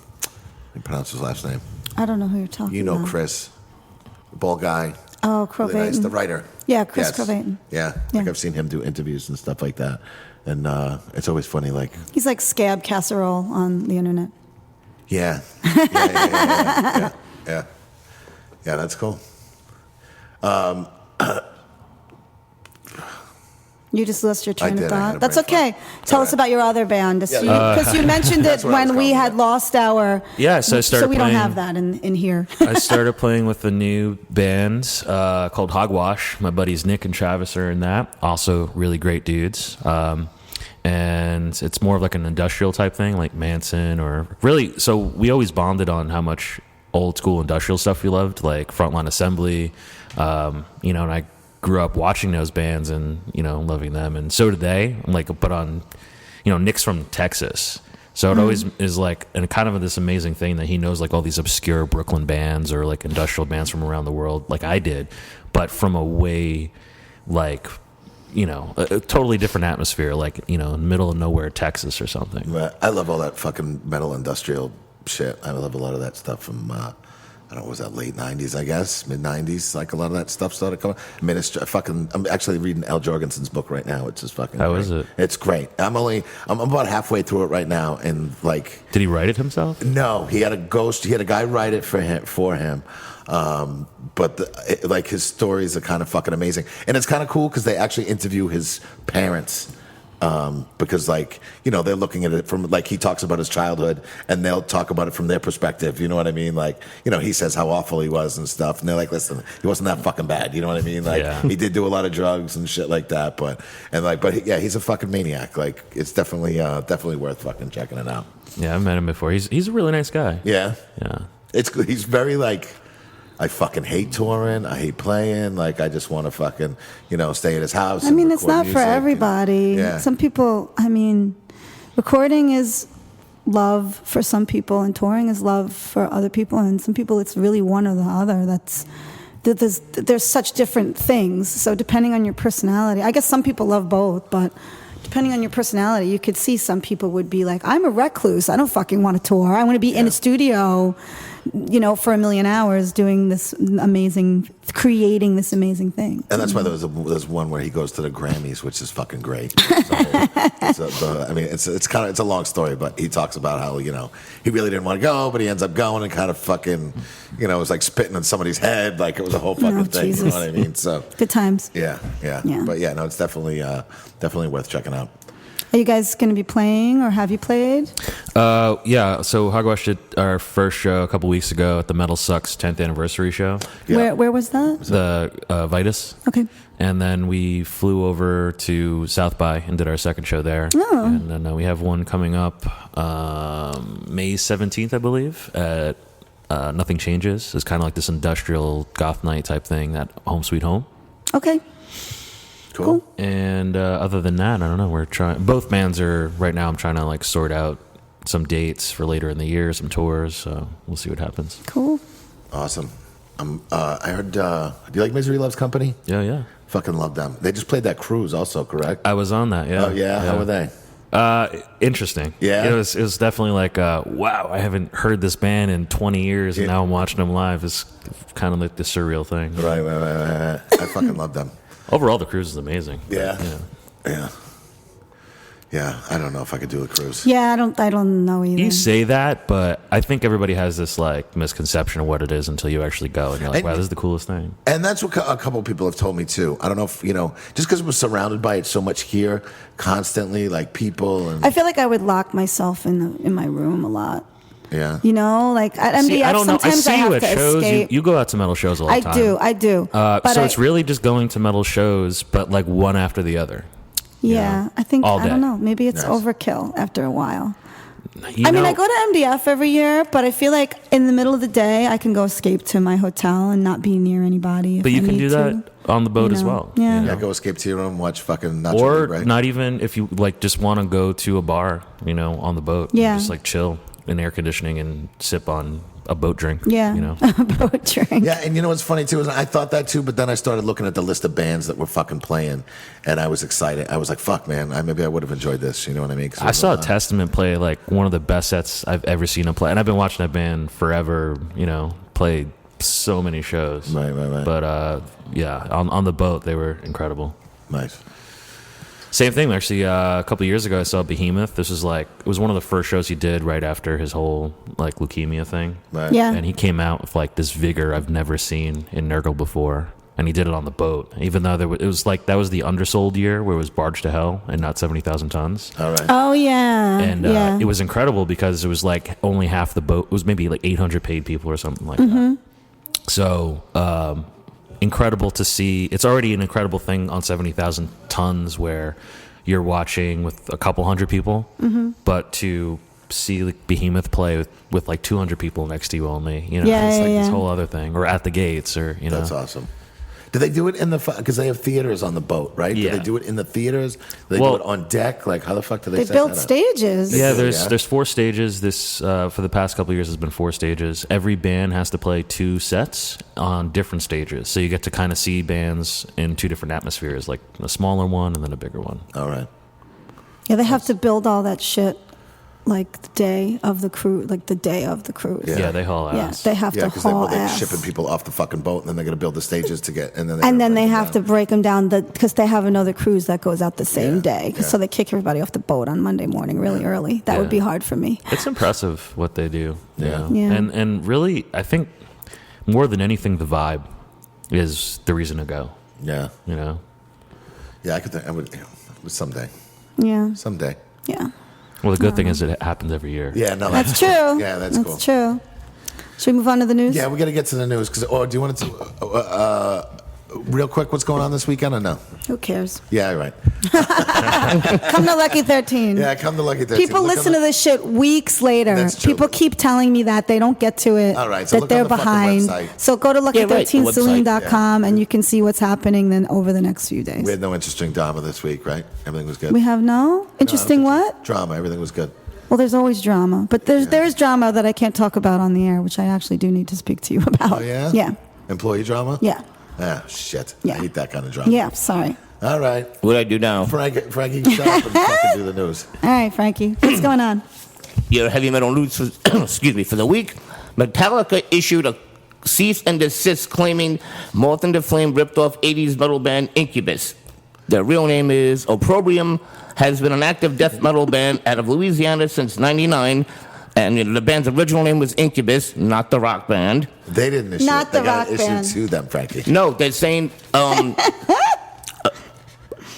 you pronounce his last name? I don't know who you're talking You know about. Chris, the bald guy. Oh, Really nice, Crowayton. the writer. Yeah, Chris Yes. Crowayton. Yeah, Yeah. like I've seen him do interviews and stuff like that, and it's always funny. Like, He's like Scab Casserole on the internet. yeah, yeah, that's cool. You just lost your train did. of I had thought. a That's brain okay. fart. Tell All us right. about your other band. Yeah, Because you mentioned it That's where I was when we going had with lost our. Yeah, so I started So we don't playing- have that in here. I started playing with a new band called Hogwash. My buddies Nick and Travis are in that. Also, really great dudes. And it's more of like an industrial type thing, like Manson or really. So we always bonded on how much old school industrial stuff we loved, like Frontline Assembly. And I grew up watching those bands and loving them, and so did they. But on, Nick's from Texas. So it always is like, and kind of this amazing thing that he knows like all these obscure Brooklyn bands or like industrial bands from around the world, like I did, but from a way like, a totally different atmosphere, like, in the middle of nowhere, Texas or something. But I love all that fucking metal industrial shit. I love a lot of that stuff from. I don't know, was that late 90s, I guess? Mid 90s? Like a lot of that stuff started coming. I'm actually reading Al Jorgensen's book right now. It's just fucking How great. is it? It's great. I'm about halfway through it right now. And like, Did he write it himself? no, he had a guy write it for him. But like his stories are kind of fucking amazing. And it's kind of cool because they actually interview his parents. Because like, they're looking at it from like he talks about his childhood and they'll talk about it from their perspective. You know what I mean? Like, he says how awful he was and stuff. And they're like, listen, he wasn't that fucking bad. You know what I mean? Like Yeah. he did do a lot of drugs and shit like that. But he's a fucking maniac. Like it's definitely worth fucking checking it out. Yeah, I've met him before. He's a really nice guy. Yeah. Yeah. He's very like, I fucking hate touring. I hate playing. Like, I just want to fucking, stay at his house. I and mean, it's record not for music. everybody. Yeah. Some people, recording is love for some people, and touring is love for other people. And some people, it's really one or the other. There's such different things. So depending on your personality, I guess some people love both, but depending on your personality, you could see some people would be like, I'm a recluse. I don't fucking want to tour. I want to be in a studio, for a million hours creating this amazing thing. And that's why there's one where he goes to the Grammys, which is fucking great. It's a long story, but he talks about how he really didn't want to go, but he ends up going and kind of fucking it was like spitting on somebody's head, like it was a whole fucking thing. Jesus. You know what I mean? So Good times. yeah. Yeah. But yeah, no, it's definitely worth checking out. Are you guys going to be playing, or have you played? Yeah, so Hogwash did our first show a couple weeks ago at the Metal Sucks 10th anniversary show, Yeah. Where was that? the Vitus. Okay. And then we flew over to South by and did our second show there. Oh. And then we have one coming up May 17th, I believe, at Nothing Changes. It's kind of like this industrial goth night type thing at Home Sweet Home. Okay. Cool. And other than that, I don't know. We're trying. Both bands are right now. I'm trying to like sort out some dates for later in the year, some tours. So we'll see what happens. Cool. Awesome. I heard. Do you like Misery Loves Company? Yeah. Fucking love them. They just played that cruise, also, correct? I was on that. Yeah. Oh yeah. How were they? Interesting. Yeah? It was definitely like, wow, I haven't heard this band in 20 years, and Yeah. now I'm watching them live. It's kind of like the surreal thing. Right. I fucking love them. Overall, the cruise is amazing. Yeah. Yeah. Yeah. I don't know if I could do a cruise. Yeah, I don't know either. You say that, but I think everybody has this like misconception of what it is until you actually go, and you're like, And- wow, this is the coolest thing. And that's what a couple of people have told me too. I don't know if just because we're surrounded by it so much here, constantly, like people and I feel like I would lock myself in my room a lot. yeah. Like at MDF, See, I don't know. I sometimes see I you have at to shows. escape. You go out to metal shows all the I time. do. But So it's really just going to metal shows, but like one after the other. yeah. I think all I don't day. know. Maybe it's Yes. overkill after a while. You I mean, know, I go to MDF every year, but I feel like in the middle of the day, I can go escape to my hotel and not be near anybody. but if you I can need do to. that on the boat You as know, well. yeah. you Yeah, know? go escape to your room, watch fucking Nacho Or Libre. not even if you like just want to go to a bar, on the boat. and Yeah. just like chill in air conditioning and sip on a boat drink. Yeah. Boat drink. Yeah, and you know what's funny too is I thought that too, but then I started looking at the list of bands that were fucking playing, and I was excited. I was like, "Fuck, man! Maybe I would have enjoyed this." You know what I mean? 'Cause it I was saw a lot. Testament play like one of the best sets I've ever seen them play, and I've been watching that band forever. Played so many shows. Right. But yeah, on the boat they were incredible. Nice. Same thing actually. A couple of years ago, I saw Behemoth. This was it was one of the first shows he did right after his whole like leukemia thing. Right. Yeah. And he came out with like this vigor I've never seen in Nurgle before. And he did it on the boat, even though it was like that was the undersold year where it was Barge to Hell and not 70,000 tons. All right. Oh yeah. And yeah. it was incredible because it was like only half the boat. It was maybe like 800 paid people or something like that. So incredible to see. It's already an incredible thing on 70,000 tons where you're watching with a couple hundred people, but to see like Behemoth play with like 200 people next to you only, Yeah, it's like yeah, this yeah. whole other thing, or at the gates, or That's awesome. Do they do it in the because they have theaters on the boat, right? Yeah. Do they do it in the theaters? Do they Well- do it on deck? Like how the fuck do they? They set built that up? stages. Yeah, Yeah. there's 4 stages. This for the past couple of years has been 4 stages. Every band has to play 2 sets on different stages, so you get to kind of see bands in 2 different atmospheres, like a smaller one and then a bigger one. All right. Yeah, they have to build all that shit like the day of the cruise, Yeah, they haul Yeah, ass. they have Yeah, to because haul they're ass. shipping people off the fucking boat, and then they're gonna build the stages to get, and then They have to break them down because they have another cruise that goes out the same Yeah, day. yeah. So they kick everybody off the boat on Monday morning really early. That would Yeah. be hard for me. It's impressive what they do. you Yeah. know? Yeah. And really, I think more than anything, the vibe is the reason to go. Yeah, Yeah, I could think I would someday. Yeah, yeah. Well, the good thing is it happens every year. Yeah, no, That's true. Yeah, that's cool. true. Should we move on to the news? Yeah, we got to get to the news or do you want to real quick? What's going on this weekend or no? Who cares? Yeah, right. Come to Lucky 13. Yeah, come to Lucky 13. People Look on listen to this shit weeks later. That's true. People keep telling me that they don't get to it. All right, so that look on they're the fucking behind. website. So go to Yeah, right, the lucky13saloon.com and you can see what's happening then over the next few days. We had no interesting drama this week, right? Everything was good. We have no interesting what? Drama. Everything was good. Well, there's always drama, but there's drama that I can't talk about on the air, which I actually do need to speak to you about. Oh yeah. Yeah. Employee drama. Yeah. Ah, shit. Yeah. I hate that kind of drama. Yeah. Sorry. All right, What do I do now? Frankie, shut up and fucking do the news. All right, Frankie, what's going on? Your heavy metal news for, excuse me, for the week. Metallica issued a cease and desist claiming Moth and the Flame ripped off 80s metal band Incubus. Their real name is Opprobrium, has been an active death metal band out of Louisiana since '99, and the band's original name was Incubus, not the rock band. They didn't issue Not it. They the got rock it issued band. to them, Frankie. No, they're saying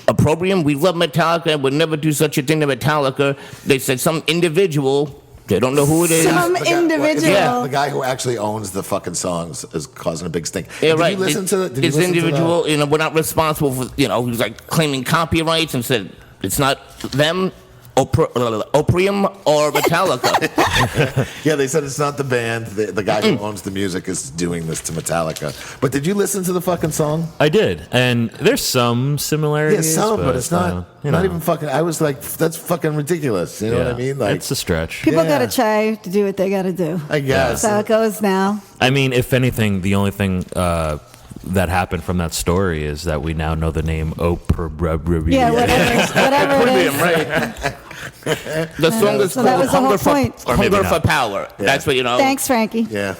Opprobrium, we love Metallica and would never do such a thing to Metallica. They said some individual, they don't know who it is. Some The guy- individual. Yeah. The guy who actually owns the fucking songs is causing a big stink. Yeah, Did right. you listen to the? Did you This listen to the- individual, we're not responsible for, he was like claiming copyrights and said it's not them, Opprobrium or Metallica. Yeah, they said it's not the band. The guy who owns the music is doing this to Metallica. But did you listen to the fucking song? I did, and there's some Yeah, similarities. some, but it's not. you Not know. even fucking. I was like, that's fucking ridiculous. You know what I mean? Like, it's a stretch. People Yeah. got to try to do what they got to do. I guess. That's how it goes now. I mean, if anything, the only thing that happened from that story is that we now know the name Oprah. Yeah, whatever it is. Right. The song is So that called was the whole Hunger, point. Or maybe Hunger for not. Power. That's what Thanks, Frankie. Yeah.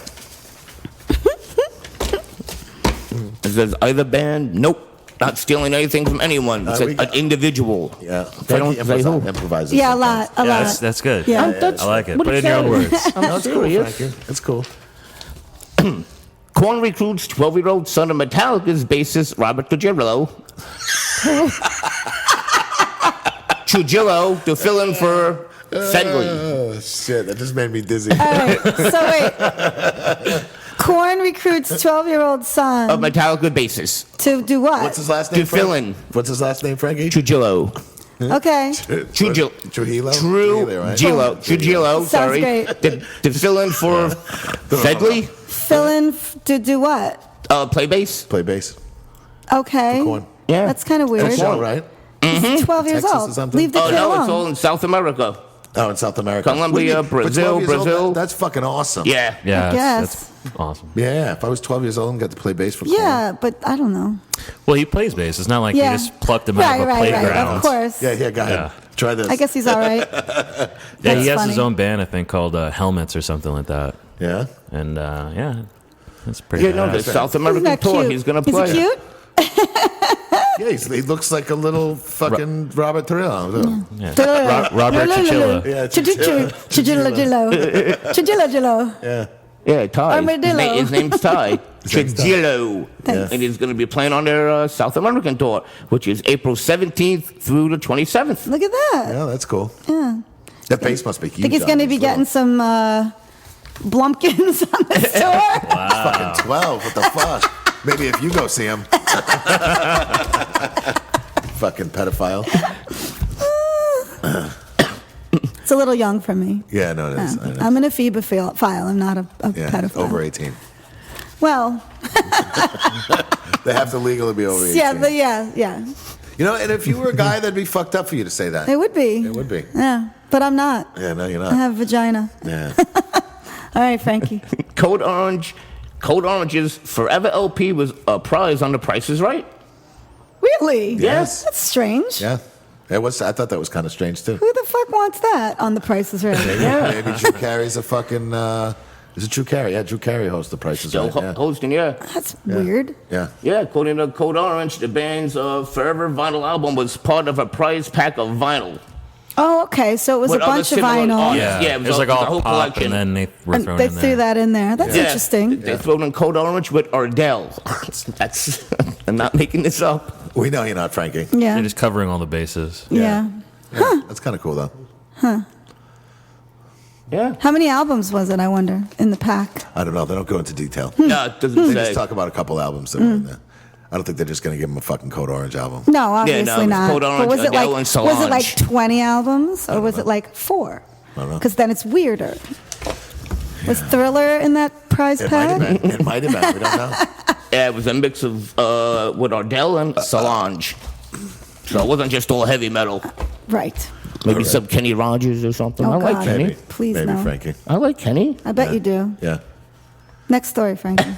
It says either band, nope. Not stealing anything from anyone. It we says got- an individual. Yeah. They don't Frankie say who. improvises. Yeah, a sometimes. lot. Yeah, that's good. Yeah. I like it. what Put it it in your own says. words. I'm No, it's cool, serious. Frankie. It's cool. Korn recruits 12-year-old son of Metallica's bassist Robert Trujillo to fill in for Fedley. Oh shit! That just made me dizzy. All right. So wait. Korn recruits 12-year-old son Of Metallica bassist to do what? What's his last name? To fill Frank? in. What's his last name, Frankie? Trujillo. Okay. Trujillo. Trujillo? right? Trujillo, Sounds sorry. great. To fill in for Fedley. Fill in to do what? Play bass. Play bass. Okay. Corn. Yeah. That's kind of weird. That's all right. He's 12 years Texas or old. something? Leave the Oh, kid no, alone. it's all in South America. Oh, in South America. Colombia, What do you mean? For 12 years old, Brazil. that's fucking awesome. Yeah. Yeah, guess. that's awesome. Yeah, if I was 12 years old and got to play bass for corn. Yeah, but I don't know. Well, he plays bass. It's not like Yeah. you just plucked him out of a playground. Of course. Yeah, go ahead. Yeah. Try this. I guess he's all right. Yeah, That's he has his funny. own band, I think, called Helmets or something like that. Yeah? And yeah, that's pretty. Yeah, no, the badass. South Isn't American that tour cute? he's going to Is play. he cute? Yeah, he looks like a little fucking Robert Trujillo. Yeah. Robert Chichilla. Yeah, Chijilla. Yeah. Yeah, Ty. Armadillo. His name's Ty. name's Ty. Trujillo. Thanks. And he's going to be playing on their South American tour, which is April 17th through the 27th. Look at that. Yeah, that's cool. Yeah. That bass must be huge. I think he's going to be getting some Blumpkins on the tour. fucking 12. What the fuck? Maybe if you go see him. Fucking pedophile. It's a little young for me. Yeah, no, it is. Yeah. I know. I'm an amoebophile. I'm not a Yeah, pedophile. over 18. Well, They have to legally be over 18. yeah. You know, and if you were a guy, that'd be fucked up for you to say that. It would be. It would be. Yeah, but I'm not. Yeah, no, you're I not. have a vagina. Yeah. All right, Frankie. Code Orange's Forever LP was a prize on The Price is Right. Really? Yes. That's strange. Yeah. It was. I thought that was kind of strange, too. Who the fuck wants that on The Price is Right? Maybe Drew Carey's a fucking... is it Drew Carey? Yeah, Drew Carey hosts The Price is Still Right. Yeah. hosting, yeah. That's weird. Yeah. Yeah, according to Code Orange, the band's Forever vinyl album was part of a prize pack of vinyl. Oh, okay. So it was With a other bunch of similar vinyl. artists. Yeah, Yeah, it it was was like a all whole pop, collection. and then they were And thrown they in threw there. that in there. That's Yeah. interesting. They threw in Code Orange with Ardell. That's I'm not making this up. We know you're not, Frankie. Yeah. They're just covering all the bases. Yeah. Yeah. That's kind of cool, though. Yeah. How many albums was it, I wonder, in the pack? I don't know. They don't go into detail. No, it doesn't They say. just talk about a couple albums that were in there. I don't think they're just going to give them a fucking Code Orange album. No, obviously no, it was not. Code But Orange, was it Adele, like and Solange. 20 albums or was it like 4? I don't know. Because then it's weirder. Was Thriller in that prize It might have pack? been. It might have been. We don't know. Yeah, it was a mix of with Ardell and Solange. So it wasn't just all heavy metal. Right. Maybe some Kenny Rogers or something. Oh, I like God. Kenny. Maybe. Please, Maybe, no. Frankie. I like Kenny. I bet you do. Yeah. Next story, Frankie.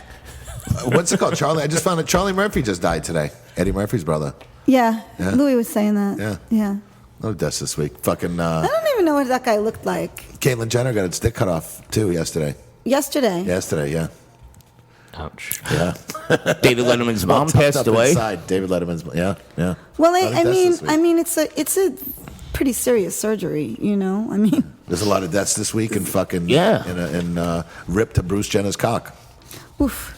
What's it called? Charlie? I just found out Charlie Murphy just died today. Eddie Murphy's brother. Yeah. Yeah. Louis was saying that. Yeah. Yeah. No deaths this week. Fucking I don't even know what that guy looked like. Caitlyn Jenner got its dick cut off, too, yesterday. Yesterday. Yesterday, yeah. Ouch. Yeah. David Letterman's mom Tucked passed up away. Inside. David Letterman's... Yeah, yeah. Well, A lot of I deaths mean, this week. it's a pretty serious surgery, you know? I mean, There's a lot of deaths this week and fucking... Yeah. And ripped to Bruce Jenner's cock. oof.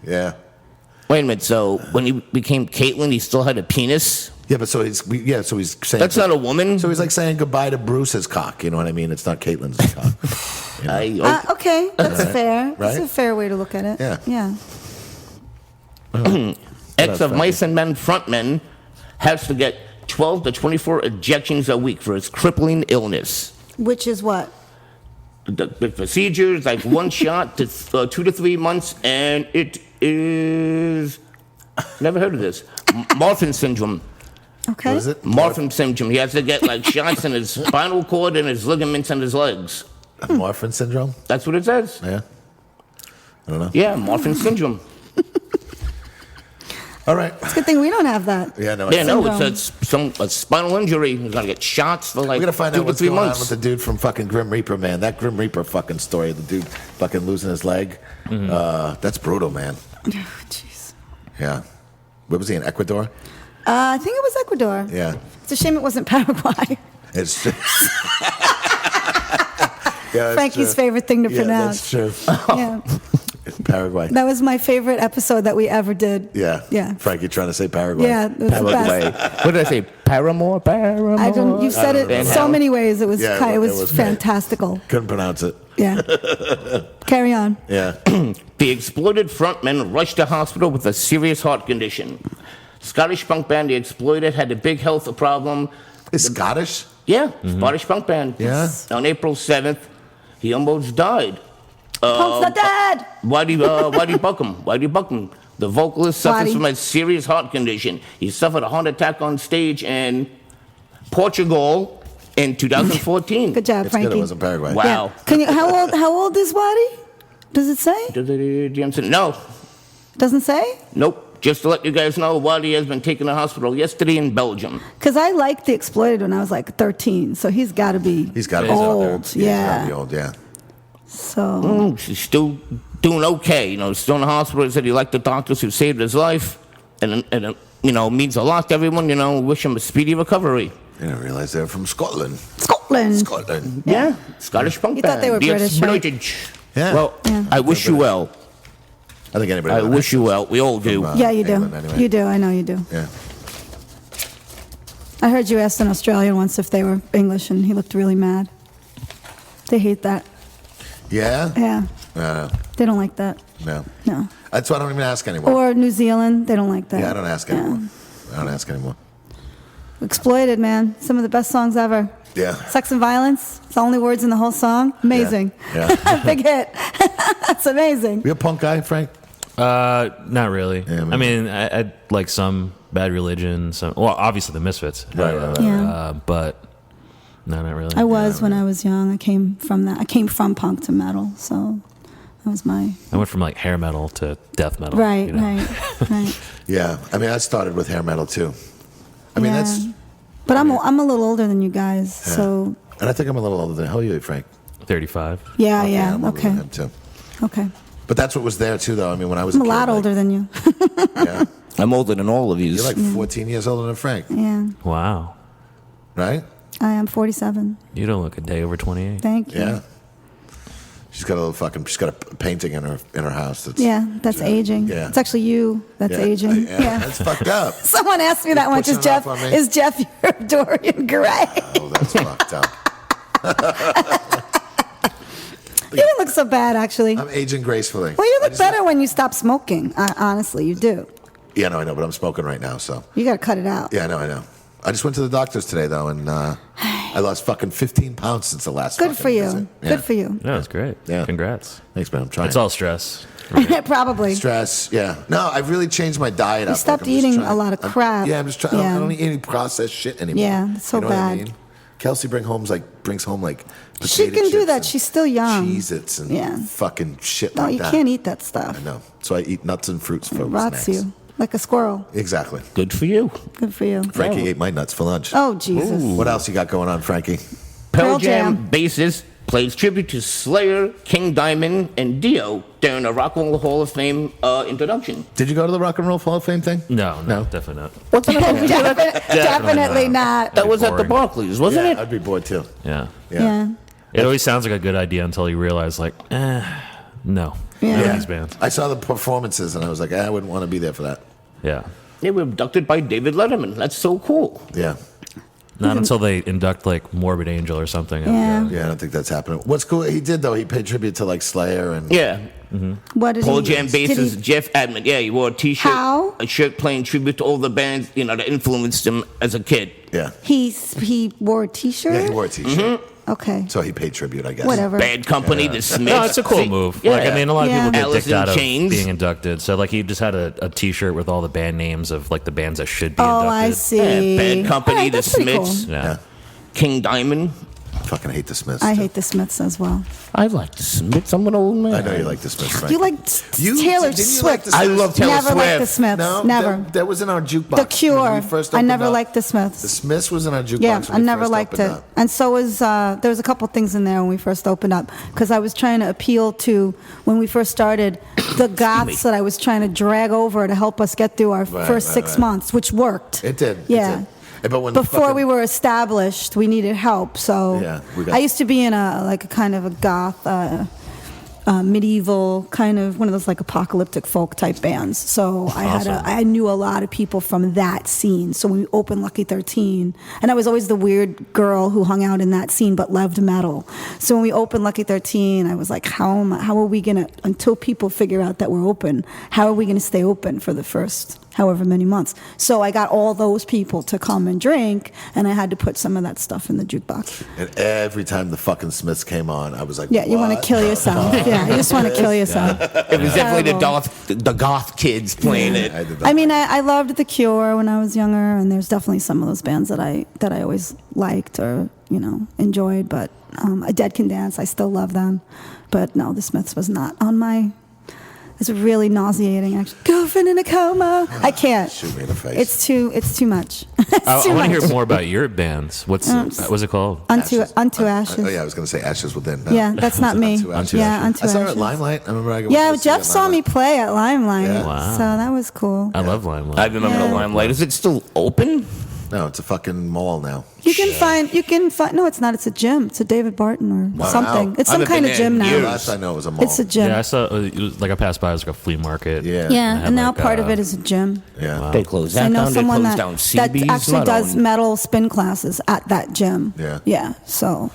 Yeah. Wait a minute. So when he became Caitlyn, he still had a penis? Yeah, but so he's saying... That's not a woman? So he's like saying goodbye to Bruce's cock. You know what I mean? It's not Caitlyn's cock. You know? Okay, that's fair. That's Right? a fair way to look at it. Yeah. Yeah. Ex of Mice and Men frontman has to get 12 to 24 injections a week for his crippling illness. Which is what? The procedure is like one shot to 2 to 3 months, and it is... Never heard of this. Marfan syndrome. Okay. What is it? Marfan syndrome. He has to get like shots in his spinal cord and his ligaments and his legs. Marfan syndrome? That's what it says. Yeah. I don't know. Yeah, Marfan syndrome. All right. It's a good thing we don't have that. Yeah, no. Yeah, no, Syndrome. it's a spinal injury. He's gonna get shots for like We gotta find 2 out to what's 3 going on months. with the dude from fucking Grim Reaper, man. That Grim Reaper fucking story. The dude fucking losing his leg. That's brutal, man. Oh, jeez. Yeah. Where was he, in Ecuador? I think it was Ecuador. Yeah. It's a shame it wasn't Paraguay. It's yeah, that's Frankie's true. favorite thing to Yeah, pronounce. that's true. Yeah. Paraguay. That was my favorite episode that we ever did. Yeah. Yeah. Frankie trying to say Paraguay. Yeah, it was the Paraguay. best. What did I say? Paramore? Paramore? I don't. You said it Van so Halen. many ways. It was. Yeah, It was, it was fantastical. Couldn't pronounce it. Yeah. Carry on. Yeah. The exploited frontman rushed to hospital with a serious heart condition. Scottish punk band, The Exploited, had a big health problem. Is Scottish? Yeah, Scottish punk band. Yeah. On April 7th, he almost died. Punk's not dead. Whitey Buckham. The vocalist suffers Whitey. from a serious heart condition. He suffered a heart attack on stage in Portugal in 2014. Good job, It's good Frankie. it wasn't Paraguay. Wow. Yeah. Can you? How old is Waddy? Does it say? No, Doesn't say? nope. Just to let you guys know, Waddy has been taken to hospital yesterday in Belgium. Because I liked The Exploited when I was like 13, so he's got to be He's got to be old. He's got to Yeah. be old, yeah. So He's still doing okay. Still in the hospital. He said he liked the doctors who saved his life. And means a lot to everyone. Wish him a speedy recovery. I didn't realize they were from Scotland. Scotland. Scotland. Yeah. Scottish punk You band. thought they were The British, right? Exploited. Yeah. Well, Yeah. I wish you well. I think anybody. I would wish you well. We all do. From, Yeah, you do. England, anyway. You do. I know you do. Yeah. I heard you asked an Australian once if they were English, and he looked really mad. They hate that. Yeah? Yeah, No, they don't like that. no. No. That's why I don't even ask anymore. Or New Zealand, they don't like that. Yeah, I don't ask anymore. I don't ask anymore. Exploited, man. Some of the best songs ever. Yeah. Sex and Violence. It's the only words in the whole song. Amazing. Yeah. Big hit. That's amazing. You a punk guy, Frank? Not really. Yeah, I mean, I like some Bad Religion, obviously the Misfits. Right. Yeah. But no, not really. I was when I was young. I came from that. I came from punk to metal, so that was my I went from like hair metal to death metal. right, you know? right. Yeah. I mean, I started with hair metal too. I mean, Yeah. that's. But I'm a little older than you guys, so And I think I'm a little older than. How are you, Frank? 35. yeah, I'm older okay, than him too. okay. But that's what was there too, though. I mean, when I was I'm a kid, lot like, older than you. Yeah. I'm older than all of you. You're like 14 years older than Frank, Yeah, Wow. right? I am 47. You don't look a day over 28. Thank you. Yeah. She's got a little fucking. She's got a painting in her house. That's, Yeah, that's aging. Yeah. It's actually you that's Yeah. aging. Yeah. Yeah. That's fucked up. Someone asked me that once. pushing it off on me. Is Jeff your Dorian Gray? Oh, that's fucked up. You don't look so bad, actually. I'm aging gracefully. Well, you I look just- better when you stop smoking. Honestly, you do. Yeah, no, I know, but I'm smoking right now, so. You got to cut it out. Yeah, I know. I just went to the doctor's today, though, and I lost fucking 15 pounds since the last Good fucking for you. visit. Yeah. Good for you. No, that's great. Yeah. Congrats. Thanks, man. I'm trying. It's all stress. Probably. Stress, yeah. No, I've really changed my diet up. stopped I'm just eating trying- a lot of crap. Yeah, I'm just trying. Yeah. I don't eat any processed shit anymore. Yeah, it's so you know what I bad. mean? Kelsey brings home like She potato can do chips that. and She's still young. Cheez-Its and Yeah. fucking shit No, like you that. can't eat that stuff. I know. So I eat nuts and fruits for It rots snacks. you like a squirrel. Exactly. Good for you. Good for you. Frankie ate my nuts for lunch. Oh, Jesus. What else you got going on, Frankie? Pearl Pearl Jam Jam. bassist plays tribute to Slayer, King Diamond, and Dio during a Rock and Roll Hall of Fame introduction. Did you go to the Rock and Roll Hall of Fame thing? No, definitely not. What's that? Definitely not. That was at the Boring. Barclays, wasn't Yeah, it? I'd be bored too. Yeah. Yeah. It always sounds like a good idea until you realize, like, no. Yeah. None of these bands. I saw the performances and I was like, I wouldn't want to be there for that. Yeah. They were abducted by David Letterman. That's so cool. Yeah. Not until they induct, like, Morbid Angel or something. Yeah. Yeah, I don't think that's happening. What's cool, he did though, he paid tribute to like Slayer and Yeah. What did Pearl he Jam did bassist he- Jeff Adman. Yeah, he wore a T-shirt, How? a shirt playing tribute to all the bands that influenced him as a kid. yeah. He wore a T-shirt? Yeah, he wore a t-shirt. Okay. So he paid tribute, I guess. Whatever. Bad Company, The Smiths. No, it's a cool move. Like, I mean, a lot of Yeah. people get Alice dicked in out of Chains. being inducted. So, like, he just had a T-shirt with all the band names of, like, the bands that should be Oh, inducted. I see. Yeah, Bad Company, All right, The that's pretty Smiths, cool. Yeah. King Diamond. I fucking hate the Smiths. I too. hate the Smiths as well. I like The Smiths. I'm an old man. I know you like the Smiths, Frank. You like Taylor didn't you Swift? like the I Smiths? love Taylor Never liked the Swift. Smiths. No, Never. That was in our jukebox. The Cure. When we first I opened never up. liked the The Smiths. Smiths was in our jukebox. Yeah, when I we never first liked opened it. up. And so was there was a couple things in there when we first opened up because I was trying to appeal to when we first started the goths that I was trying to drag over to help us get through our first 6 right. months, which worked. It did. Yeah. It did. But when Before fucking- we were established, we needed help. So Yeah, we got- I used to be in a kind of a goth, medieval kind of one of those like apocalyptic folk type bands. So I knew a lot of people from that scene. So when we opened Lucky 13, and I was always the weird girl who hung out in that scene but loved metal. So when we opened Lucky 13, I was like, how are we gonna, until people figure out that we're open, how are we gonna stay open for the first however many months. So I got all those people to come and drink, and I had to put some of that stuff in the jukebox. And every time the fucking Smiths came on, I was like, Yeah, you want to "What kill the yourself. fuck?" Yeah, you just want to kill yourself. It was definitely Terrible. the goth kids playing it. I did that. I mean, I loved The Cure when I was younger, and there's definitely some of those bands that I always liked or enjoyed. But A Dead Can Dance, I still love them. But no, the Smiths was not on my. It's really nauseating. Actually, girlfriend in a coma. I can't. Shoot me in the face. It's too much. It's I too want to much. hear more about your bands. What's it called? Unto Oh Ashes. yeah, I was gonna say Ashes Within. No. Yeah, that's not me. Unto Ashes. Yeah, Unto I saw her Ashes. at Limelight. I remember I go. Yeah, to see Jeff at saw me Limelight. play at Limelight, Yeah. Wow. so that was cool. I love Limelight. I remember the Yeah. Limelight. Is it still open? No, it's a fucking mall now. You can find. No, it's not. It's a gym. It's a David Barton or Wow. something. It's I some haven't kind been of there in gym now. years. Last I know it was a mall. It's a gym. Yeah, I saw. It was like I passed by. It was like a flea market. Yeah. Yeah, had and now like, part of it is a gym. Yeah. They closed I that know down. They someone closed that, down that CB's. actually not does on. metal spin classes at that gym. Yeah. Yeah. So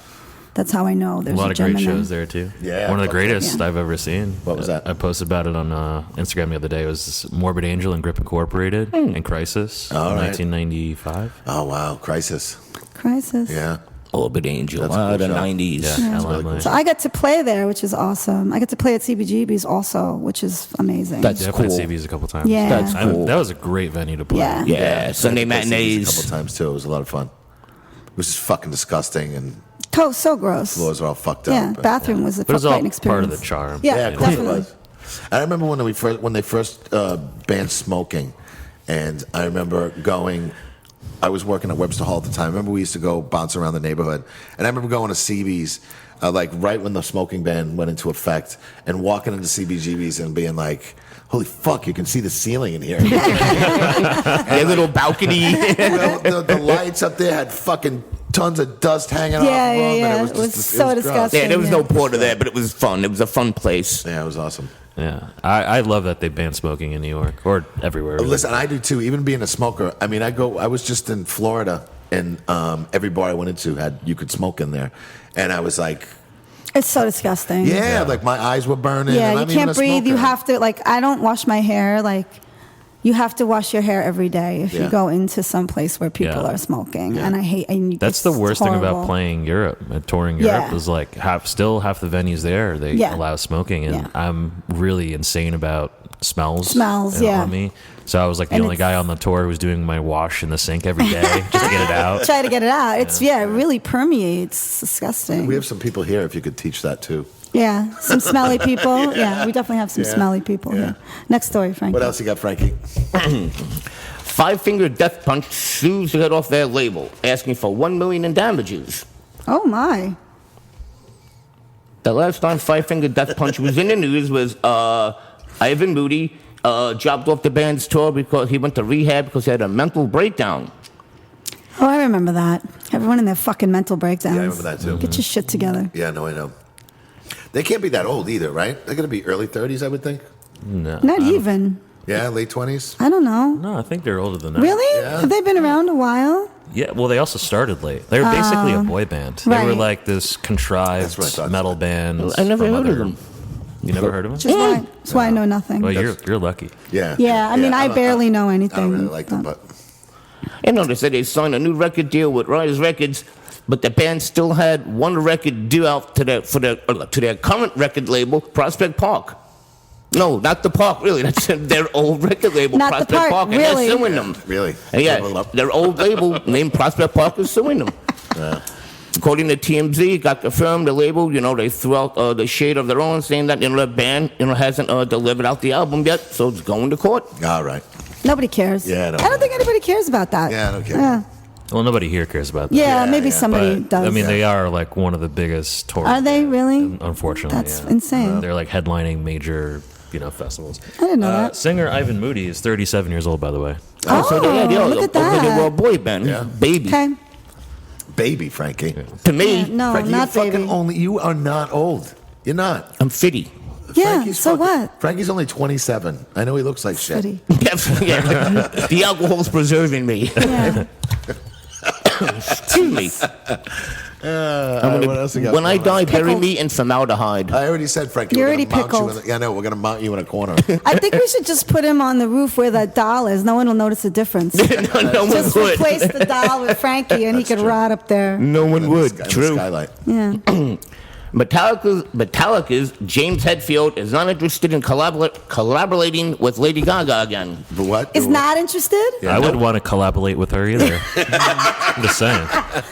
that's how I know A there's lot of gym great in shows there too. Yeah, one of the fuck greatest yeah. I've ever seen. What was that? I posted about it on Instagram the other day. It was Morbid Angel and Grip Incorporated and Crisis, All right. 1995. Oh wow, Crisis. Crisis. Yeah. Orbit Angel. That's a cool The show. 90s. Yeah, I really love cool. it. So I got to play there, which is awesome. I got to play at CBGB's also, which is amazing. That's Yeah, I played cool. CB's a couple times. Yeah. That's I- cool. that was a great venue to play. Yeah. Yeah, Sunday I played CBs matinees. a couple times too. It was a lot of fun. It was just fucking disgusting, and So gross. floors are all fucked Yeah, up. bathroom was a But it was quite all an experience. part of the charm. Yeah, Yeah, of course definitely. it was. I remember when they first banned smoking, and I remember going. I was working at Webster Hall at the time. I remember we used to go bounce around the neighborhood, and I remember going to CB's like right when the smoking ban went into effect, and walking into CBGB's and being like, "Holy fuck, you can see the ceiling in here." Their little balcony. the lights up there had fucking tons of dust hanging off Yeah, of them, yeah, and it was just, so gross. disgusting. Yeah, there was Yeah. no porter there, but it was fun. It was a fun place. Yeah, it was awesome. Yeah, I love that they banned smoking in New York or everywhere. really. Listen, I do too. Even being a smoker, I mean, I was just in Florida, and every bar I went into you could smoke in there, and I was like, It's so disgusting. yeah, like my eyes were burning. Yeah, and you I'm even can't a breathe. You smoker. have to, like, I don't wash my hair. Like, you have to wash your hair every day if Yeah. you go into some place where people Yeah. are smoking. Yeah. And I hate and That's it's the worst thing about horrible. playing Europe, touring Europe, Yeah. is like half the venues there they Yeah. allow smoking, and Yeah. I'm really insane about smells. Smells, yeah. on me. So I was like the And only guy on the tour who was doing my wash in the sink every day just to get it out. Try to get it out. It's, it really permeates. It's disgusting. We have some people here. If you could teach that too. Yeah, some smelly people. Yeah, we definitely have some Yeah. smelly people Yeah. here. Next story, Frank. What else you got, Frankie? Five Finger Death Punch sues to get off their label, asking for $1 million in damages. Oh, my. The last time Five Finger Death Punch was in the news was Ivan Moody dropped off the band's tour because he went to rehab because he had a mental breakdown. Oh, I remember that. Everyone in their fucking mental breakdowns. Yeah, I remember that too. Get your shit together. Yeah, no, I know. They can't be that old either, right? They're going to be early 30s, I would think. No, Not even. Yeah, late 20s. I don't know. no, I think they're older than that. Really? Yeah. Have they been around a while? Yeah. Well, they also started late. They were basically a boy band. They were right. like this contrived That's what I thought. metal band. I never from heard of other- them. You never heard of Which them? is why, that's why I know nothing. Well, you're lucky. Yeah. Yeah, I mean, I don't- barely know I anything. don't really like them, but And they said they signed a new record deal with Rise Records, but the band still had one record due out to their current record label, Prospect Park. No, not the Park, really. That's their old record label, Not the Prospect Park, and really? they're suing them. really. And yeah, Level up. their old label named Prospect Park is suing them. According to TMZ, it got confirmed the label, they threw out the shade of their own, saying that the band, hasn't delivered out the album yet, so it's going to court. All right. Nobody cares. Yeah, I don't I don't know. think anybody cares about that. Yeah, I don't care. Well, nobody here cares about that. Yeah, Yeah, maybe yeah. somebody But, does. I mean, they are like one of the biggest tours. Are they really? Unfortunately, That's yeah. insane. They're like headlining major, festivals. I didn't know that. Singer Ivan Moody is 37 years old, by the way. Oh, look at They were a that. boy band, Yeah. baby. Okay. Baby, Frankie. To me, Yeah, no, Frankie, not baby. you are not old. You're not. I'm 50. Yeah, so what? Frankie's only 27. I know he looks like shit. Pretty. Yeah, the alcohol's preserving me. Yeah. Excuse me. What else you got When I going on? die, bury Pickled. me in formaldehyde. I already said, Frankie. You're we're already gonna mount you pickled. in the- we're going to mount you in a corner. I think we should just put him on the roof where that doll is. No one will notice the difference. No one Just would. replace the doll with Frankie, and he could rot up there. No one would. In the True. skylight. Yeah. Metallica's James Hetfield is not interested in collaborating with Lady Gaga again. But what? Is not interested? I wouldn't want to collaborate with her either. I'm just saying.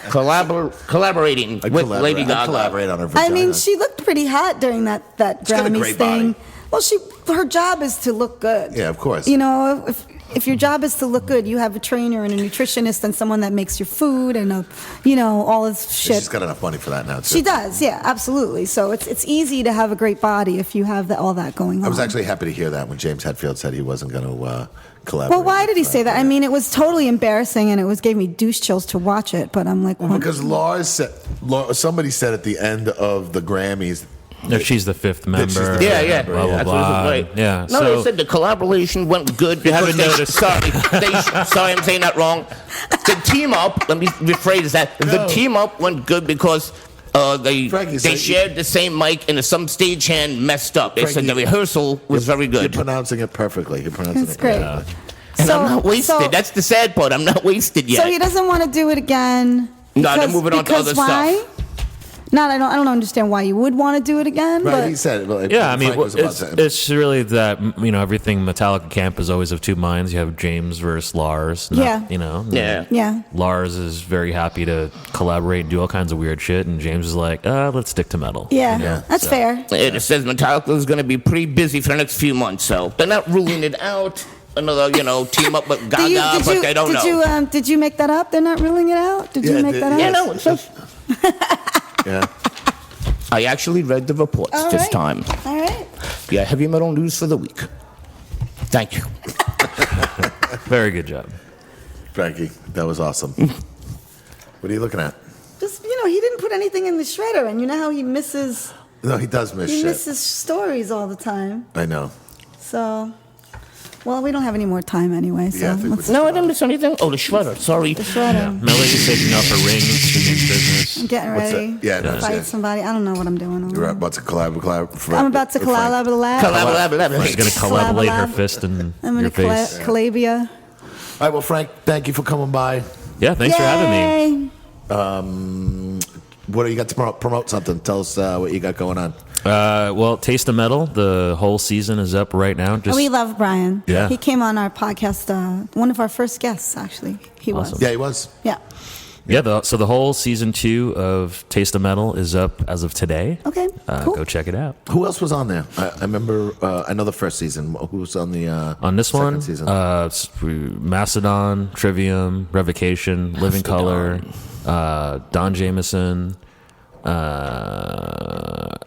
Collaborating with Lady I'd Gaga. collaborate on her vagina. I mean, she looked pretty hot during that got a Grammys great thing. body. Well, her job is to look good. Yeah, of course. You know, if your job is to look good, you have a trainer and a nutritionist and someone that makes your food and all this shit. She's got enough money for that now, too. She does, yeah, absolutely. So it's easy to have a great body if you have all that going on. I was actually happy to hear that when James Hetfield said he wasn't going to collaborate. Well, why did he with, say that? I mean, it was totally embarrassing, and it gave me douche chills to watch it. But I'm like, Well, because somebody said at the end of the Grammys. No, she's the fifth member. she's the fifth Yeah, yeah. Blah, blah, That's what blah. this is, right. Yeah. No, so, they said the collaboration went good. You haven't noticed. Sorry, sorry, I'm saying that wrong. The team up. Let me rephrase that. The team up went good because they Frankie, so shared the same mic, and some stagehand messed up. They said the Frankie, rehearsal was very You're good. pronouncing it perfectly. You're pronouncing That's it great. perfectly. And I'm not wasted. so- That's the sad part. I'm not wasted yet. So he doesn't want to do it again. No, they're moving on to because other why? stuff. Not, I don't understand why you would want to do it again. Right, but he said it. Well, yeah, I mean, Frank was about to- it's really that, everything Metallica camp is always of two minds. You have James versus Lars. Yeah. Yeah. yeah. Lars is very happy to collaborate and do all kinds of weird shit, and James is like, let's stick to metal. Yeah, You know? that's fair. It says Metallica is going to be pretty busy for the next few months, so they're not ruling it out. Another, team up with Gaga, but they don't know. Did you make that up? They're not ruling it out? Did Yeah, you make that up? Yeah, no, it says. yeah. I actually read the reports All this right. time. All right. Yeah, heavy metal news for the week. Thank you. Very good job. Frankie, that was awesome. What are you looking at? Just, he didn't put anything in the shredder, and you know how he misses No, he does miss he shit. misses stories all the time. I know. So, well, we don't have any more time anyway, so Yeah, I think let's we- No, I didn't miss anything. Oh, the shredder. Sorry. the shredder. Melody's taking off her rings. She means business. I'm getting What's ready that? Yeah, to no, fight yeah. somebody. I don't know what I'm doing. You're about to collab. I'm about to collab with a lab. She's going to collaborate her Collab. fist in I'm your going to face. Calabia. All right, well, Frank, thank you for coming by. Yeah, thanks for having me. What do you got to promote something? Tell us what you got going on. Well, Taste of Metal, the whole season is up right now. Just We love Brian. Yeah. He came on our podcast, one of our first guests, actually. He was. Yeah, he was. Yeah. Yeah, so the whole season 2 of Taste of Metal is up as of today. Okay, cool. Go check it out. Who else was on there? I remember. I know the first season. Who was on the On this second one, season? Macedon, Trivium, Revocation, Living Color, Don Jameson,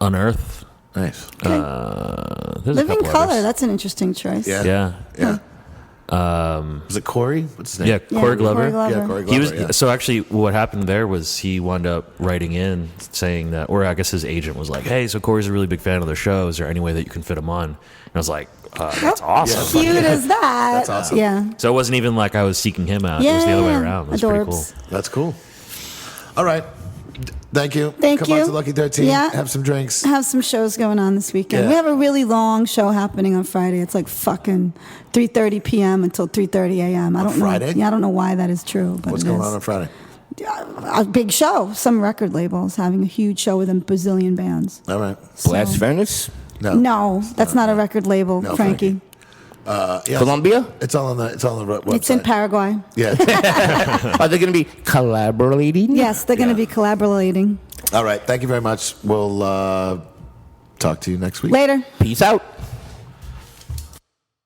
Unearth. Nice. There's a Living couple Color, others. that's an interesting choice. Yeah. Yeah, Was it Corey? What's his name? yeah, Corey Glover. Yeah, Corey Glover. He was yeah. so actually. What happened there was he wound up writing in saying that, or I guess his agent was like, "Hey, so Corey's a really big fan of the show. Is there any way that you can fit him on?" And I was like, "That's awesome." Cute as that. That's awesome. Yeah. So it wasn't even like I was seeking him out. It was the other way around. It was pretty cool. Adorbs. That's cool. All right. Thank you. Thank Come you. on to Lucky 13. Yeah. Have some drinks. Have some shows going on this weekend. Yeah. We have a really long show happening on Friday. It's like fucking 3:30 p.m. until 3:30 a.m. I don't know. Friday? Yeah, I don't know why that is true, but What's it going is. on Friday? A big show. Some record labels having a huge show with a bazillion bands. All right. Blast Furnace? No, that's not a record label, No, Frankie. Yeah, Colombia? It's all on the website. It's in Paraguay. Yeah. Are they going to be collaborating? Yes, they're going to be collaborating. All right. Thank you very much. We'll talk to you next week. Later. Peace out.